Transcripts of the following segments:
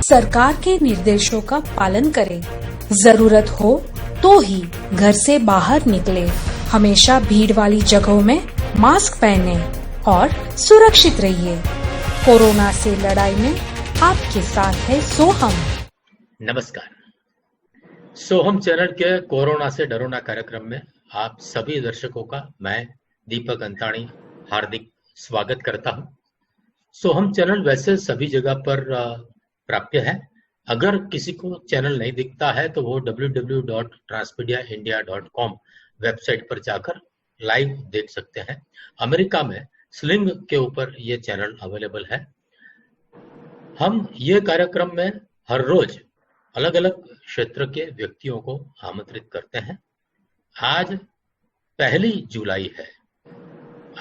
सरकार के निर्देशों का पालन करें। जरूरत हो तो ही घर से बाहर निकले। हमेशा भीड़ वाली जगहों में मास्क पहने और सुरक्षित रहिए। कोरोना से लड़ाई में आपके साथ है सोहम। नमस्कार। सोहम चैनल के कोरोना से डरो ना कार्यक्रम में आप सभी दर्शकों का मैं दीपक अंताणी हार्दिक स्वागत करता हूं। सोहम चैनल वैसे सभी जगह पर प्राप्य है। अगर किसी को चैनल नहीं दिखता है तो वो www.transmediaindia.com वेबसाइट पर जाकर लाइव देख सकते हैं। अमेरिका में स्लिंग के ऊपर ये चैनल अवेलेबल है। हम ये कार्यक्रम में हर रोज अलग अलग क्षेत्र के व्यक्तियों को आमंत्रित करते हैं। आज 1 जुलाई है।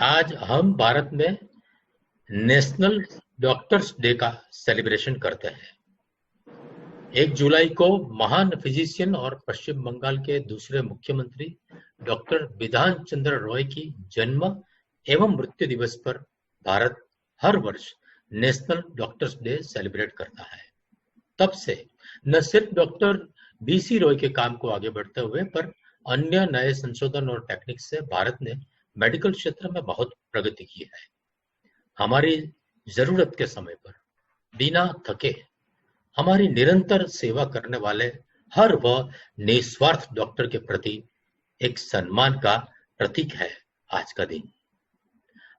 आज हम भारत में नेशनल डॉक्टर्स डे का सेलिब्रेशन करते हैं। 1 जुलाई को महान फिजिशियन और पश्चिम बंगाल के दूसरे मुख्यमंत्री डॉक्टर बिधान चंद्र रॉय की जन्म एवं मृत्यु दिवस पर भारत हर वर्ष नेशनल डॉक्टर्स डे सेलिब्रेट करता है। तब से न सिर्फ डॉक्टर बीसी रॉय के काम को आगे बढ़ते हुए पर अन्य नए संशोधन और टेक्निक से भारत ने मेडिकल क्षेत्र में बहुत प्रगति की है। हमारी जरूरत के समय पर बिना थके हमारी निरंतर सेवा करने वाले हर वह निस्वार्थ डॉक्टर के प्रति एक सम्मान का प्रतीक है आज का दिन।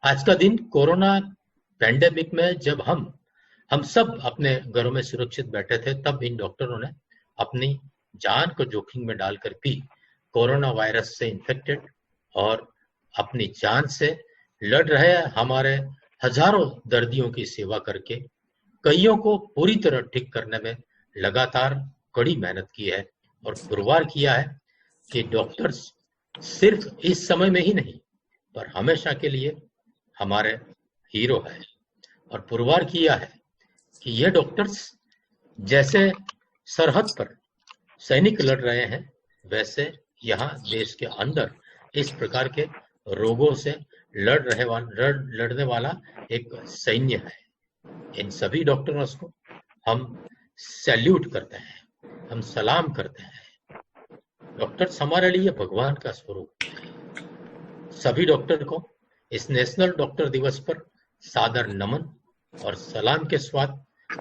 आज का दिन कोरोना पैंडेमिक में जब हम सब अपने घरों में सुरक्षित बैठे थे, तब इन डॉक्टरों ने अपनी जान को जोखिम में डालकर भी कोरोना वायरस से इन्फेक्टेड और अपनी जान से लड़ रहे हमारे हजारों दर्दियों की सेवा करके कईयों को पूरी तरह ठीक करने में लगातार कड़ी मेहनत की है और पुरवार किया है कि डॉक्टर्स सिर्फ इस समय में ही नहीं पर हमेशा के लिए हमारे हीरो है। और पुरवार किया है कि ये डॉक्टर्स जैसे सरहद पर सैनिक लड़ रहे हैं, वैसे यहाँ देश के अंदर इस प्रकार के रोगों से लड़ने वाला एक सैन्य है। इन सभी डॉक्टरों को हम सैल्यूट करते हैं, हम सलाम करते हैं। डॉक्टर्स हमारे लिए भगवान का स्वरूप है। सभी डॉक्टर को इस नेशनल डॉक्टर दिवस पर सादर नमन और सलाम के साथ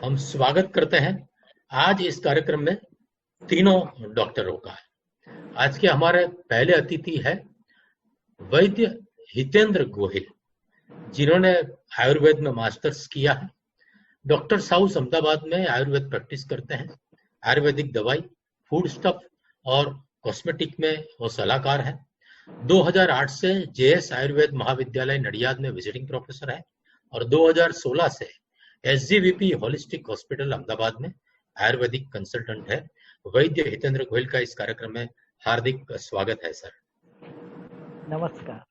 हम स्वागत करते हैं। आज इस कार्यक्रम में तीनों डॉक्टरों का है। आज के हमारे पहले अतिथि है वैद्य हितेंद्र गोहिल, जिन्होंने आयुर्वेद में मास्टर्स किया है। डॉक्टर्स हाउस अहमदाबाद में आयुर्वेद प्रैक्टिस करते हैं। आयुर्वेदिक दवाई, फूड स्टफ और कॉस्मेटिक में वो सलाहकार है। 2008 से जेएस आयुर्वेद महाविद्यालय नडियाद में विजिटिंग प्रोफेसर है और 2016 से एसजीवीपी होलिस्टिक हॉस्पिटल अहमदाबाद में आयुर्वेदिक कंसल्टेंट है। वैद्य हितेंद्र गोहिल का इस कार्यक्रम में हार्दिक स्वागत है सर। नमस्कार।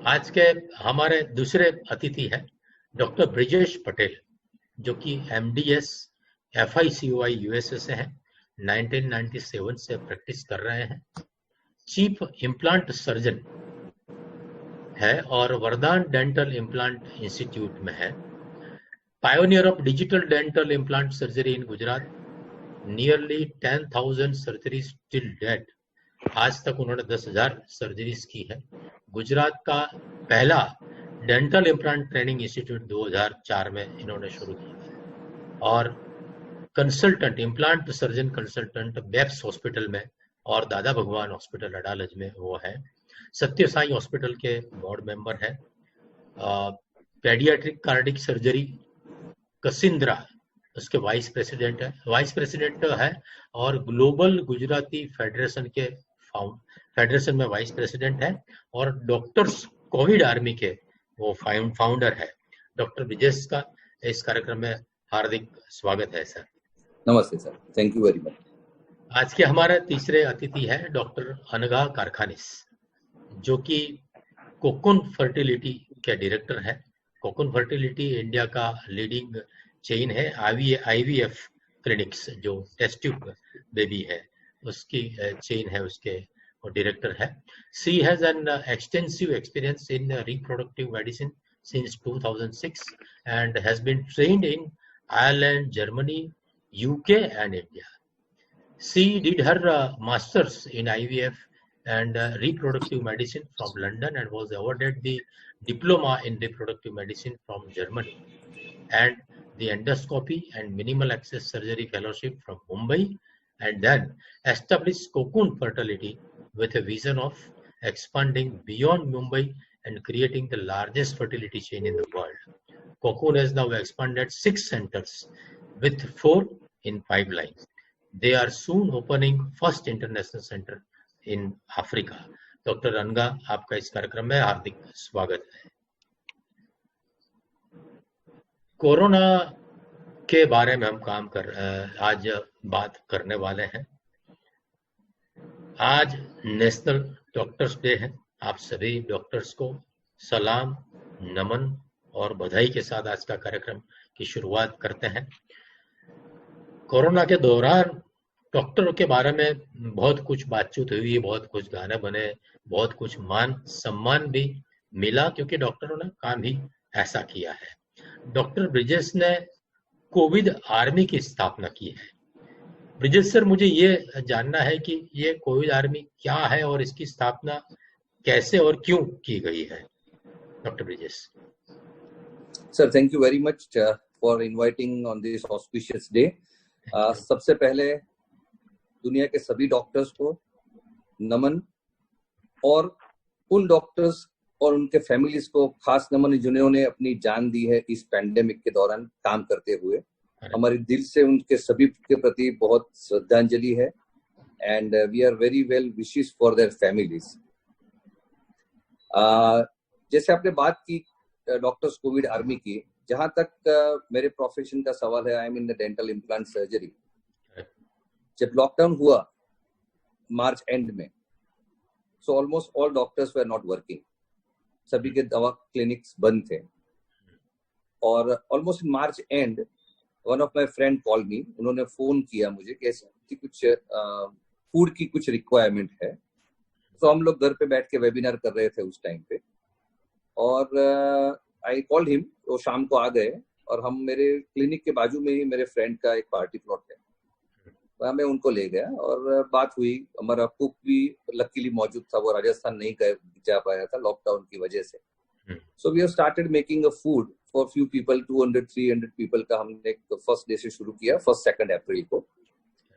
आज के हमारे दूसरे अतिथि है डॉक्टर ब्रिजेश पटेल, जो कि एमडीएस FICOI यूएसए से है। 1997 से प्रैक्टिस कर रहे हैं। चीफ इम्प्लांट सर्जन है और वरदान डेंटल इम्प्लांट इंस्टीट्यूट में है। Pioneer of digital dental implant surgery in Gujarat. Nearly 10,000 surgeries till date. आज तक उन्होंने 10,000 सर्जरीज की है। गुजरात का पहला डेंटल इम्प्लांट ट्रेनिंग इंस्टीट्यूट 2004 में इन्होंने शुरू किया और consultant, implant surgeon consultant BEPS hospital में और दादा भगवान हॉस्पिटल अडालज में वो है। सत्य साई हॉस्पिटल के बोर्ड मेंबर है। पेडियाट्रिक कार्डिक सर्जरी कसिंद्रा उसके वाइस प्रेसिडेंट है और ग्लोबल गुजराती फेडरेशन के फेडरेशन में वाइस प्रेसिडेंट है और डॉक्टर्स कोविड आर्मी के वो फाउंडर है। डॉक्टर ब्रिजेश का इस कार्यक्रम में हार्दिक स्वागत है सर। नमस्ते sir, thank you very much. आज के हमारे तीसरे अतिथि है डॉक्टर अनघा कारखानिस, जो कि कोकुन फर्टिलिटी के डायरेक्टर है। कोकुन फर्टिलिटी इंडिया का लीडिंग चेन है। IVF क्लिनिक्स, जो टेस्ट ट्यूब बेबी है उसकी चेन है, उसके वो डायरेक्टर है। She has an extensive experience in reproductive medicine since 2006 and has been trained in Ireland, Germany, UK and India. She did her master's in IVF and reproductive medicine from London and was awarded the diploma in reproductive medicine from Germany and the endoscopy and minimal access surgery fellowship from Mumbai, and then established Cocoon Fertility with a vision of expanding beyond Mumbai and creating the largest fertility chain in the world. Cocoon has now expanded 6 centers with 4 in pipeline. They are soon opening first international center in Africa. Doctor अनगा, आपका इस कार्यक्रम में हार्दिक स्वागत है। Corona के बारे में हम आज बात करने वाले हैं। आज नेशनल डॉक्टर्स डे है। आप सभी डॉक्टर्स को सलाम, नमन और बधाई के साथ आज का कार्यक्रम की शुरुआत करते हैं। कोरोना के दौरान डॉक्टरों के बारे में बहुत कुछ बातचीत हुई, बहुत कुछ गाने बने, बहुत कुछ मान सम्मान भी मिला, क्योंकि डॉक्टरों ने काम ही ऐसा किया है। डॉक्टर ब्रिजेश ने कोविड आर्मी की स्थापना की है। ब्रिजेश सर, मुझे ये जानना है कि ये कोविड आर्मी क्या है और इसकी स्थापना कैसे और क्यों की गई है। Doctor Brijesh sir, thank you very much for inviting on this auspicious day. सबसे पहले दुनिया के सभी डॉक्टर्स को नमन, और उन डॉक्टर्स और उनके फैमिलीज को खास नमन जिन्होंने अपनी जान दी है इस पैंडेमिक के दौरान काम करते हुए। हमारे दिल से उनके सभी के प्रति बहुत श्रद्धांजलि है and we are very well wishes for their families. जैसे आपने बात की डॉक्टर्स कोविड आर्मी की, जहां तक मेरे प्रोफेशन का सवाल है, I am in the dental implant surgery. जब लॉकडाउन हुआ मार्च एंड में, so almost all doctors were not working. सभी के दवा क्लिनिक्स बंद थे और almost in March and one of my friend call मी। उन्होंने फोन किया मुझे कि ऐसी कुछ फूड की कुछ रिक्वायरमेंट है। तो हम लोग घर पे बैठ के वेबिनार कर रहे थे उस टाइम पे, और आई कॉल्ड हिम। वो शाम को आ गए और हम मेरे क्लिनिक के बाजू में ही मेरे फ्रेंड का एक पार्टी प्लॉट है, वहाँ मैं उनको ले गया और बात हुई। हमारा कुक भी लकीली मौजूद था, वो राजस्थान नहीं जा पाया था लॉकडाउन की वजह से। So we have started making a food for few people, 200-300 people का हमने फर्स्ट डे से शुरू किया, 1-2 अप्रैल को।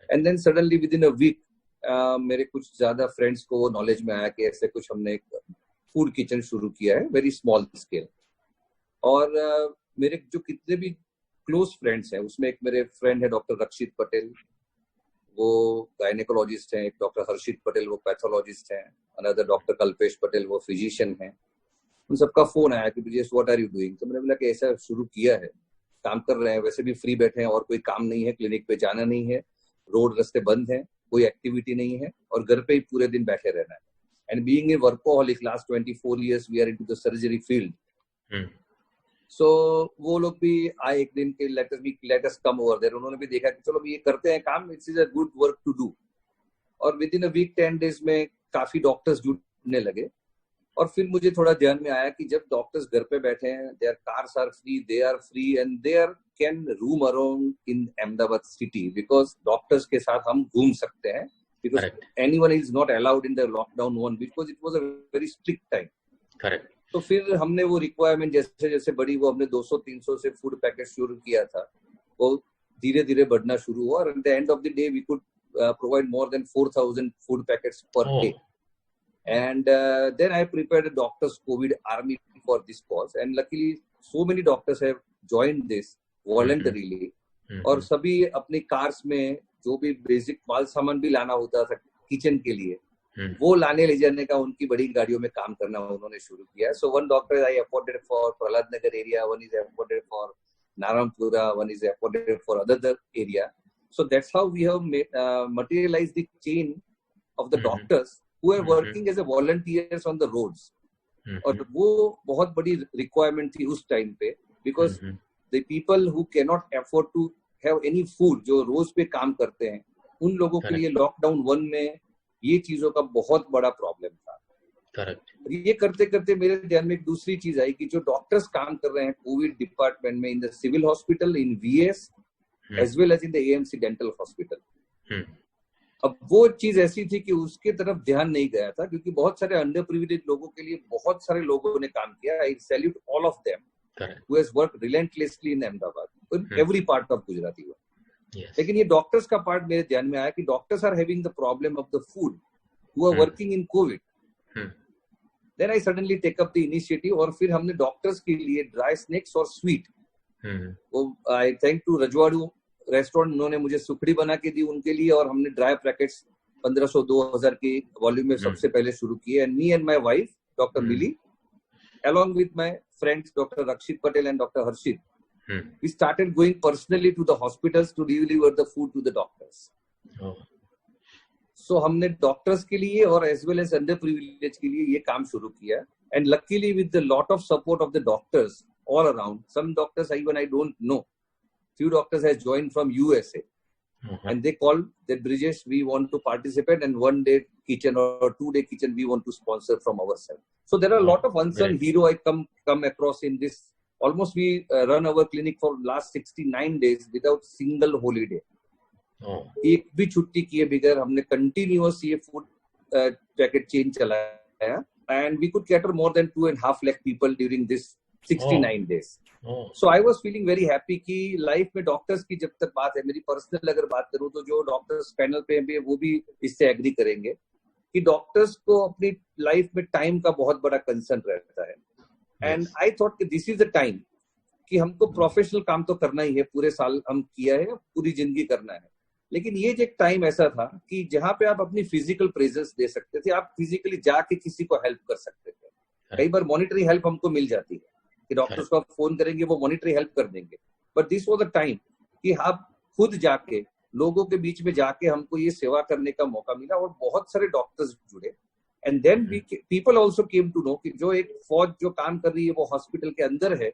And then suddenly within a week मेरे कुछ ज्यादा फ्रेंड्स को नॉलेज में आया कि ऐसे कुछ हमने एक फूड किचन शुरू किया है, वेरी स्मॉल स्केल। और मेरे जो कितने भी क्लोज फ्रेंड्स हैं उसमें एक मेरे फ्रेंड है डॉक्टर रक्षित पटेल, वो गायनेकोलॉजिस्ट हैं। एक डॉक्टर हर्षित पटेल, वो पैथोलॉजिस्ट हैं। अनदर डॉक्टर कल्पेश पटेल, वो फिजिशियन हैं। उन सबका फोन आया कि Brijesh what are you doing. तो मैंने बोला कि ऐसा शुरू किया है, काम कर रहे हैं, वैसे भी फ्री बैठे हैं और कोई काम नहीं है, क्लिनिक पे जाना नहीं है, रोड रास्ते बंद है, कोई एक्टिविटी नहीं है और घर पे ही पूरे दिन बैठे रहना है। And being a workaholic last 24 years we are into the surgery field. So वो लोग भी आए एक दिन के let us come over there. उन्होंने भी देखा कि चलो ये करते हैं काम, it's is a good work to do. और within a week 10 days में काफी डॉक्टर्स जुड़ने लगे। और फिर मुझे थोड़ा ध्यान में आया कि जब डॉक्टर्स घर पे बैठे हैं, their cars are free, they are free and they are can roam around in Ahmedabad city, because doctors के साथ हम घूम सकते हैं, because anyone is not allowed in the lockdown one, because it was a very strict time. Correct. तो फिर हमने वो रिक्वायरमेंट जैसे जैसे बढ़ी, वो हमने 200-300 से फूड पैकेट शुरू किया था, वो धीरे धीरे बढ़ना शुरू हुआ और at the end of the day we could provide more than 4000 food packets per day. And then I prepared a doctors COVID army for this cause, and luckily so many doctors have joined this voluntarily. और सभी अपनी cars में जो भी basic माल सामान भी लाना होता था किचन के लिए, वो लाने ले जाने का उनकी बड़ी गाड़ियों में काम करना उन्होंने शुरू किया। So one doctor I appointed for Prahlad Nagar area, one is appointed for Narayanpura, one is appointed for other area. So that's how we have materialized the chain of the doctors who are working as a volunteers on the roads. और वो बहुत बड़ी requirement थी उस time पे, because the people who cannot afford to have any food, जो रोज पे काम करते हैं, उन लोगों के लिए लॉकडाउन 1 में ये चीजों का बहुत बड़ा प्रॉब्लम था। करेक्ट। ये करते करते मेरे ध्यान में एक दूसरी चीज आई कि जो डॉक्टर्स काम कर रहे हैं कोविड डिपार्टमेंट में, in the civil hospital, in VS as well as in the AMC Dental Hospital. Hmm, अब वो चीज ऐसी थी कि उसके तरफ ध्यान नहीं गया था, क्योंकि बहुत सारे अंडर प्रिविलेज लोगों के लिए बहुत सारे लोगों ने काम किया. आई salute all of them correct. who has worked relentlessly in Ahmedabad, in every part of Gujarati world. Yes. लेकिन ये डॉक्टर्स का पार्ट मेरे ध्यान में आया कि doctors are having the problem of the food who are working in covid. Then I suddenly take up the initiative और फिर हमने डॉक्टर्स के लिए ड्राई स्नैक्स और स्वीट, वो आई थैंक टू रजवाड़ू रेस्टोरेंट, उन्होंने मुझे सुखड़ी बना के दी उनके लिए, और हमने ड्राई पैकेट्स 1500-2000 के वॉल्यूम में सबसे पहले शुरू किए. And me and my wife doctor मिली along with my friends Dr. Rakshit Patel and Dr. Harshit, we started going personally to the hospitals to deliver the food to the doctors. So हमने doctors के लिए और as well as under privilege के लिए ये काम शुरू किया. And luckily with the lot of support of the doctors all around, some doctors even I don't know, few doctors has joined from USA. And they called that Brijesh, we want to participate, and 1 day kitchen or 2 day kitchen we want to sponsor from ourselves. So there are a lot of unsung hero I come across in this. Almost we run our clinic for last 69 days without single holiday. एक भी छुट्टी किए बगैर हमने continuous ये food packet chain चलाया, and we could cater more than 2.5 lakh people during this 69 days. So I was feeling very happy कि life में डॉक्टर्स की जब तक बात है, मेरी पर्सनल अगर बात करूं तो जो डॉक्टर्स पैनल पे भी वो भी इससे एग्री करेंगे कि डॉक्टर्स को अपनी लाइफ में टाइम का बहुत बड़ा कंसर्न रहता है. एंड आई थॉट कि दिस इज द टाइम कि हमको प्रोफेशनल काम तो करना ही है, पूरे साल हम किया है, पूरी जिंदगी करना है, लेकिन ये जो एक टाइम ऐसा था कि जहाँ पे आप अपनी फिजिकल प्रेजेंस दे सकते थे, आप फिजिकली जाके किसी को हेल्प कर सकते थे. कई बार मॉनिटरी हेल्प हमको मिल जाती है कि डॉक्टर्स को आप फोन करेंगे वो मॉनिटरी हेल्प कर देंगे, but this was the time कि आप खुद जाके लोगों के बीच में जाके हमको ये सेवा करने का मौका मिला, और बहुत सारे डॉक्टर्स जुड़े. And then people also came to know कि जो एक फौज जो काम कर रही है वो हॉस्पिटल के अंदर है,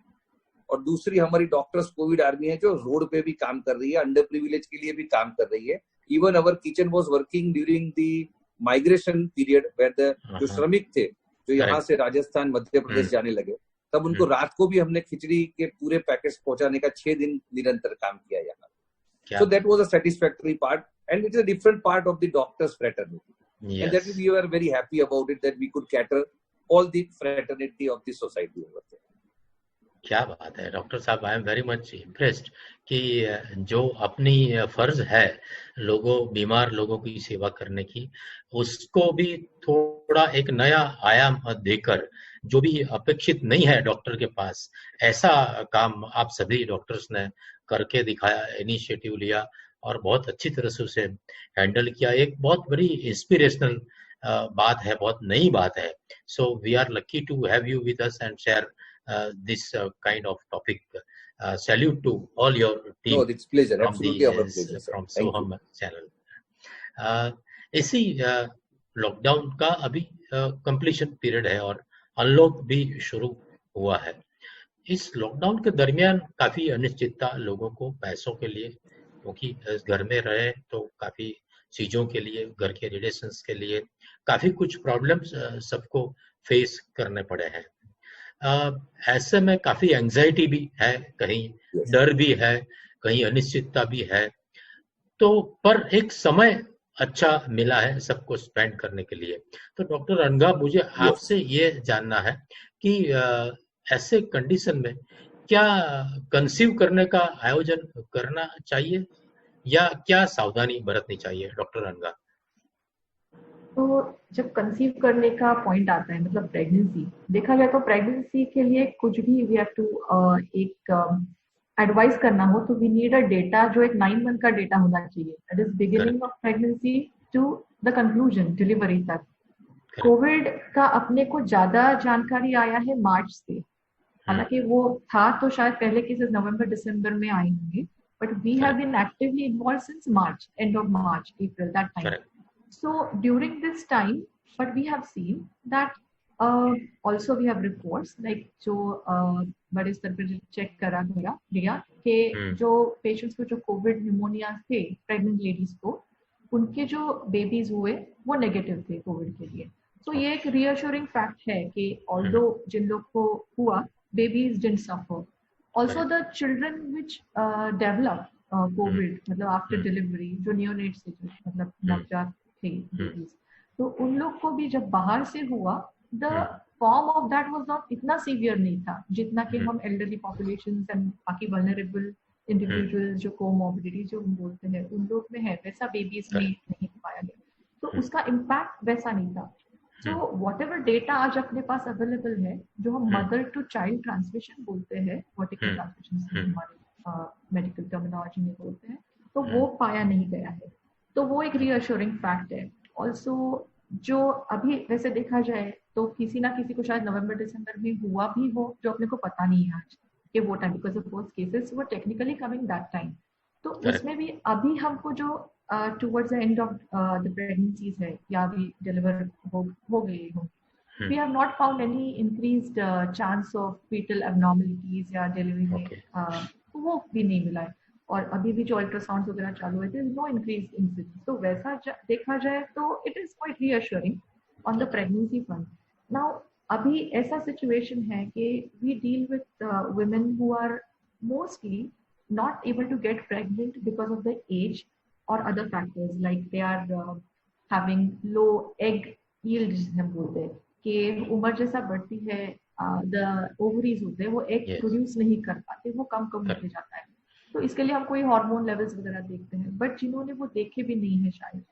और दूसरी हमारी डॉक्टर्स कोविड आर्मी है जो रोड पे भी काम कर रही है, अंडर प्रिविलेज के लिए भी काम कर रही है. Even our kitchen was working during the migration period, where the जो श्रमिक थे जो यहाँ से राजस्थान मध्य प्रदेश जाने लगे, तब उनको रात को भी हमने खिचड़ी के पूरे पैकेट्स पहुंचाने का 6 दिन निरंतर काम किया यहाँ. So that was a satisfactory part, and it is a different part of the doctors' fraternity. Yes. And that we were very happy about it, that we could cater all the fraternity of the society over there. क्या बात है doctor साहब, I am very much impressed कि जो अपनी फर्ज है लोगों, बीमार लोगों की सेवा करने की, उसको भी थोड़ा एक नया आयाम देकर, जो भी अपेक्षित नहीं है डॉक्टर के पास, ऐसा काम आप सभी डॉक्टर्स ने करके दिखाया, इनिशिएटिव लिया और बहुत अच्छी तरह से उसे हैंडल किया. एक बहुत बड़ी इंस्पिरेशनल बात है, बहुत नई बात है. So we are lucky to have you with us and share this kind of topic. Salute to all your team. No, it's pleasure. Absolutely our pleasure. From Soham channel. इसी लॉकडाउन का अभी completion period है और unlock भी शुरू हुआ है. इस लॉकडाउन के दरमियान काफी अनिश्चितता लोगों को पैसों के लिए, क्योंकि घर में रहे तो काफी चीजों के लिए, घर के रिलेशंस के लिए काफी कुछ प्रॉब्लम्स सबको फेस करने पड़े हैं. ऐसे में काफी एंजाइटी भी है, कहीं डर भी है, कहीं अनिश्चितता भी है. तो पर एक समय अच्छा मिला है सबको स्पेंड करने के लिए. तो डॉक्टर अनगा, मुझे आपसे ये जानना है कि ऐसे कंडीशन में क्या कंसीव करने का आयोजन करना चाहिए या क्या सावधानी बरतनी चाहिए डॉक्टर अनगा? तो जब कंसीव करने का पॉइंट आता है, मतलब प्रेगनेंसी, देखा जाए तो प्रेगनेंसी के लिए कुछ भी वी हैव टू एक एडवाइस करना हो तो वी नीड अ डेटा जो एक 9 मंथ का डेटा होना चाहिए. That is beginning of pregnancy to the conclusion, delivery तक. कोविड का अपने को ज्यादा जानकारी आया है मार्च से, हालांकि वो था तो शायद पहले केसेस नवंबर दिसंबर में आए होंगे, but we have been actively involved since March, and of March, April, that time. So during this time, but we have seen that also we have reports like जो बड़े स्तर पर चेक करा गया कि जो पेशेंट्स को जो कोविड न्यूमोनिया थे, प्रेग्नेंट लेडीज को, उनके जो बेबीज हुए वो नेगेटिव थे कोविड के लिए. तो ये एक रियश्योरिंग फैक्ट है कि ऑल्दो जिन लोग को हुआ, babies didn't suffer. Also the children which develop Covid, मतलब आफ्टर डिलीवरी, जो नियोनेट्स थे, जो मतलब नवजात थे बेबीज, तो उन लोग को भी जब बाहर से हुआ, the form of that was not इतना सीवियर नहीं था जितना कि हम एल्डरली पॉपुलेशन एंड बाकी वल्नरेबल इंडिविजुअल्स जो कोमॉर्बिडिटी जो हम बोलते हैं उन लोग में है, वैसा बेबीज में नहीं पाया गया, तो उसका इम्पैक्ट वैसा नहीं था। तो वॉट एवर डेटा आज अपने पास अवेलेबल है, जो हम मदर टू चाइल्ड ट्रांसमिशन बोलते हैं, वर्टिकल ट्रांसमिशन हमारे मेडिकल टर्मिनोलॉजी में बोलते हैं, तो वो पाया नहीं गया है, तो वो एक रीअश्योरिंग फैक्ट है। ऑल्सो जो अभी वैसे देखा जाए तो किसी ना किसी को शायद नवंबर दिसंबर में हुआ भी हो, जो अपने को पता नहीं है आज कि वो time, because of first cases were technically coming that time, तो उसमें भी अभी हमको जो towards the end of the pregnancies है या अभी डिलीवर हो गई हो, we have not found any increased chance of fetal abnormalities या डिलीवरी में वो भी नहीं मिला है, और अभी भी जो अल्ट्रासाउंड वगैरह चालू है, there is no increased incidence, तो वैसा देखा जाए तो it is quite reassuring on the pregnancy front. Now अभी ऐसा सिचुएशन है कि we deal with women who are mostly not able to get pregnant because of the age or other factors, like they are having low egg yield, हम बोलते हैं कि उम्र जैसा बढ़ती है, द ओवरीज होते हैं वो एग प्रोड्यूस नहीं कर पाते, वो कम होते जाता है, तो इसके लिए हम कोई हार्मोन लेवल्स वगैरह देखते हैं, बट जिन्होंने वो देखे भी नहीं है शायद,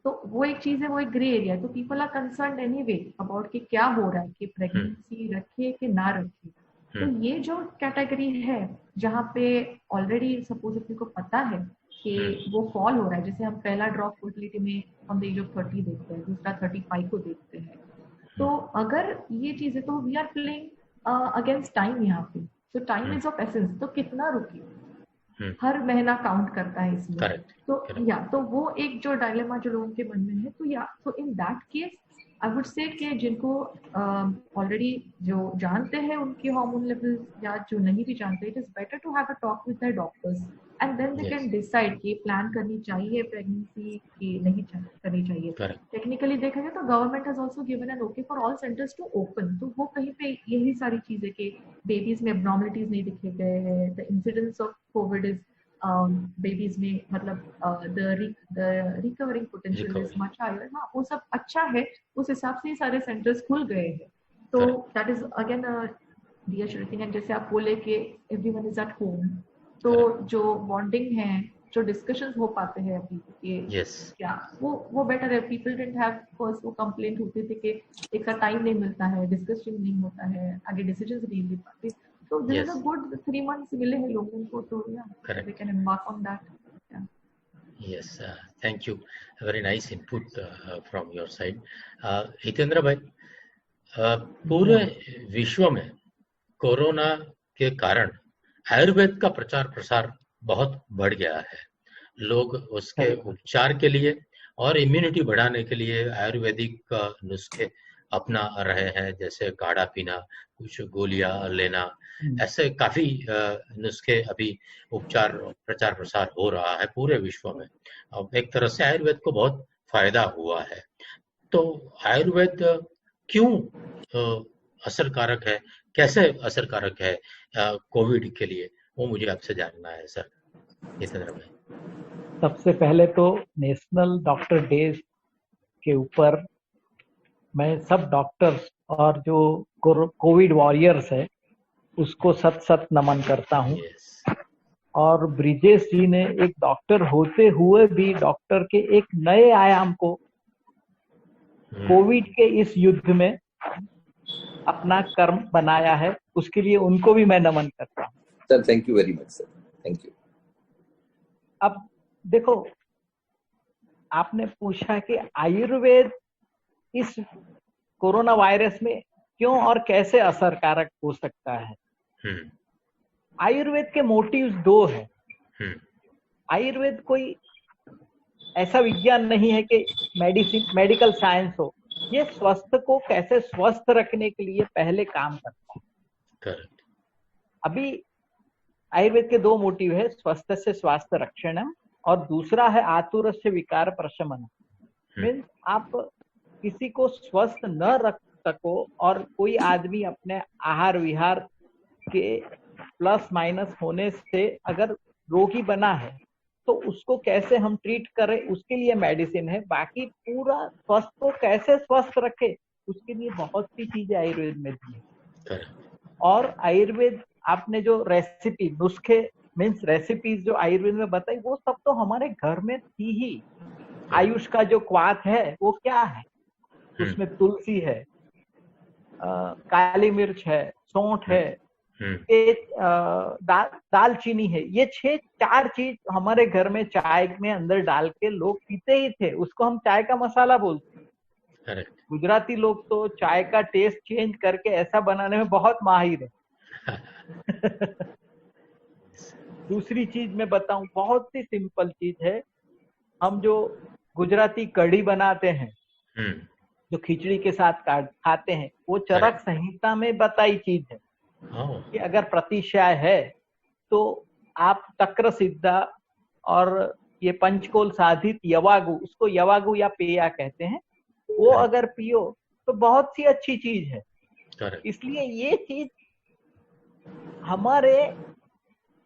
तो वो एक चीज है, वो एक ग्रे एरिया है, तो people are concerned anyway about कि क्या हो रहा है, कि प्रेगनेंसी रखे कि ना रखे, तो ये जो कैटेगरी है जहाँ पे ऑलरेडी सपोज अपने को पता है कि वो फॉल हो रहा है, जैसे हम पहला ड्रॉप फर्टिलिटी में ऑन द एज ऑफ 30 देखते हैं, दूसरा 35 को देखते हैं, तो अगर ये चीजें, तो we are playing against time यहाँ पे, तो टाइम इज ऑफ एसेंस, तो कितना रुके, हर महीना काउंट करता है इसमें, तो या तो वो एक जो डायलेमा जो लोगों के मन में है, तो या तो in that case I would say कि जिनको ऑलरेडी जो जानते हैं उनके हार्मोन लेवल, या जो नहीं भी जानते, it is better to have a talk with their doctors and then they can decide कि प्लान करनी चाहिए प्रेगनेंसी की नहीं करनी चाहिए। टेक्निकली देखा जाए तो government has also given an okay for all centres to open, तो वो कहीं पे यही सारी चीजें कि बेबीज में एब्नॉर्मलिटीज नहीं दिखे गए हैं, the incidence of Covid is babies में, मतलब the recovering potential is much higher, हाँ वो सब अच्छा है, उस हिसाब से सारे सेंटर्स खुल गए हैं, तो that is again reassuring thing. And जैसे आप बोले कि एवरीवन इज एट होम, तो जो बॉन्डिंग है, जो डिस्कशंस हो पाते हैं अभी कि क्या वो बेटर है। पीपल डिडंट हैव फर्स्ट वो कंप्लेंट होती थी कि एक साथ टाइम नहीं मिलता है, डिस्कशन नहीं होता है, आगे डिसीजंस नहीं ले पाते, so this is a good 3 months मिले हैं लोगों को, तो yeah, we can embark on that. Yes, thank you, very nice input from your side. Hitendra भाई, पूरे विश्व में कोरोना के कारण आयुर्वेद का प्रचार प्रसार बहुत बढ़ गया है, लोग उसके उपचार के लिए और इम्यूनिटी बढ़ाने के लिए आयुर्वेदिक नुस्खे अपना रहे हैं, जैसे काढ़ा पीना, कुछ गोलियां लेना, ऐसे काफी नुस्खे अभी उपचार प्रचार प्रसार हो रहा है पूरे विश्व में। अब एक तरह से आयुर्वेद को बहुत फायदा हुआ है, तो आयुर्वेद क्यों असरकारक है, कैसे असरकारक है कोविड के लिए, वो मुझे आपसे जानना है सर हितेंद्र भाई। सबसे पहले तो नेशनल डॉक्टर डे के ऊपर मैं सब डॉक्टर्स और जो कोविड वॉरियर्स है उसको सत नमन करता हूँ। और ब्रिजेश जी ने एक डॉक्टर होते हुए भी डॉक्टर के एक नए आयाम को कोविड के इस युद्ध में अपना कर्म बनाया है, उसके लिए उनको भी मैं नमन करता हूँ। Sir thank you very much sir, thank you. अब देखो, आपने पूछा कि आयुर्वेद इस कोरोना वायरस में क्यों और कैसे असरकारक हो सकता है। आयुर्वेद के मोटिव्स 2 है। आयुर्वेद कोई ऐसा विज्ञान नहीं है कि मेडिकल साइंस हो, ये स्वस्थ को कैसे स्वस्थ रखने के लिए पहले काम करता है। अभी आयुर्वेद के 2 मोटिव है, स्वस्थ से स्वास्थ्य रक्षण और दूसरा है आतुर से विकार प्रशमन। मीन्स आप किसी को स्वस्थ न रख सको और कोई आदमी अपने आहार विहार के प्लस माइनस होने से अगर रोगी बना है तो उसको कैसे हम ट्रीट करें, उसके लिए मेडिसिन है। बाकी पूरा स्वस्थ को कैसे स्वस्थ रखे, उसके लिए बहुत सी चीजें आयुर्वेद में दी है। और आयुर्वेद, आपने जो रेसिपी, नुस्खे मीन्स रेसिपीज जो आयुर्वेद में बताई, वो सब तो हमारे घर में थी ही। आयुष का जो क्वाथ है वो क्या है, उसमें तुलसी है, काली मिर्च है, सौंठ है, दालचीनी है। ये 4 चीज हमारे घर में चाय में अंदर डाल के लोग पीते ही थे। उसको हम चाय का मसाला बोलते हैं। गुजराती लोग तो चाय का टेस्ट चेंज करके ऐसा बनाने में बहुत माहिर है। दूसरी चीज मैं बताऊं, बहुत सी सिंपल चीज है। हम जो गुजराती कढ़ी बनाते हैं, जो खिचड़ी के साथ खाते हैं, वो चरक संहिता में बताई चीज है कि अगर प्रतिशय है तो आप तक्र सिद्धा और ये पंचकोल साधित यवागु, उसको यवागु या पेया कहते हैं, वो अगर पियो तो बहुत सी अच्छी चीज है। इसलिए ये चीज हमारे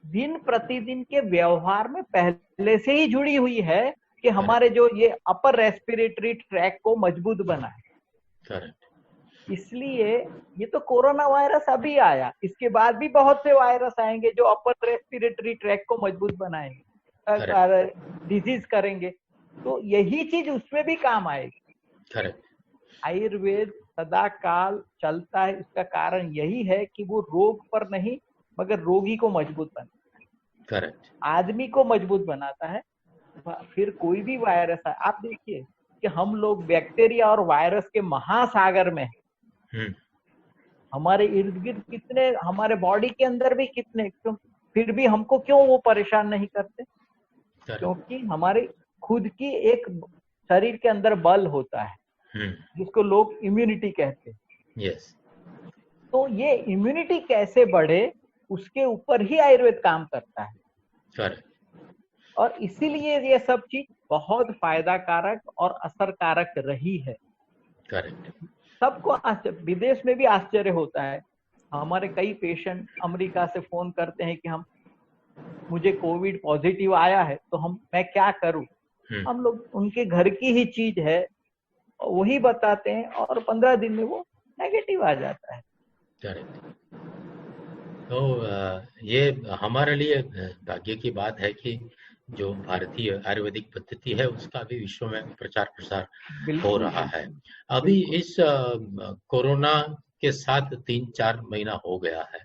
दिन प्रतिदिन के व्यवहार में पहले से ही जुड़ी हुई है कि हमारे जो ये अपर रेस्पिरेटरी ट्रैक को मजबूत बनाए। इसलिए ये तो कोरोना वायरस अभी आया, इसके बाद भी बहुत से वायरस आएंगे जो अपर रेस्पिरेटरी ट्रैक को मजबूत बनाएंगे, डिजीज करेंगे, तो यही चीज उसमें भी काम आएगी। आयुर्वेद सदा काल चलता है, इसका कारण यही है कि वो रोग पर नहीं मगर रोगी को मजबूत बनाता है, आदमी को मजबूत बनाता है। फिर कोई भी वायरस है, आप देखिए कि हम लोग बैक्टीरिया और वायरस के महासागर में हैं। हमारे इर्द गिर्द कितने, हमारे बॉडी के अंदर भी कितने, फिर भी हमको क्यों वो परेशान नहीं करते? क्योंकि हमारे खुद की एक शरीर के अंदर बल होता है जिसको लोग इम्यूनिटी कहते हैं। तो ये इम्यूनिटी कैसे बढ़े, उसके ऊपर ही आयुर्वेद काम करता है। और इसीलिए ये सब चीज बहुत फायदा कारक और असरकारक रही है। सबको विदेश में भी आश्चर्य होता है। हमारे कई पेशेंट अमेरिका से फोन करते हैं कि मुझे कोविड पॉजिटिव आया है तो मैं क्या करूं। हम लोग उनके घर की ही चीज है वही बताते हैं और 15 दिन में वो नेगेटिव आ जाता है। तो ये हमारे लिए भाग्य की बात है कि जो भारतीय आयुर्वेदिक पद्धति है उसका भी विश्व में प्रचार प्रसार हो रहा है। अभी इस कोरोना के साथ 3-4 महीना हो गया है,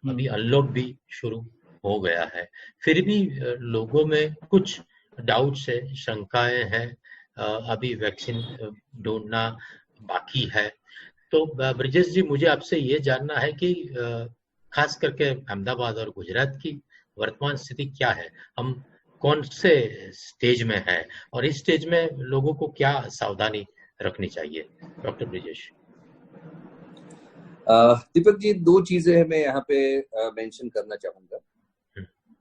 अभी अनलॉक भी शुरू हो गया है, फिर भी लोगों में कुछ डाउट्स है, शंकाएं हैं, अभी वैक्सीन ढूंढना बाकी है। तो ब्रिजेश जी, मुझे आपसे ये जानना है कि खास करके अहमदाबाद और गुजरात की वर्तमान स्थिति क्या है, हम कौन से स्टेज में है और इस स्टेज में लोगों को क्या सावधानी रखनी चाहिए? डॉक्टर ब्रिजेश। दीपक जी, 2 चीजें मैं यहाँ पे मेंशन करना चाहूंगा।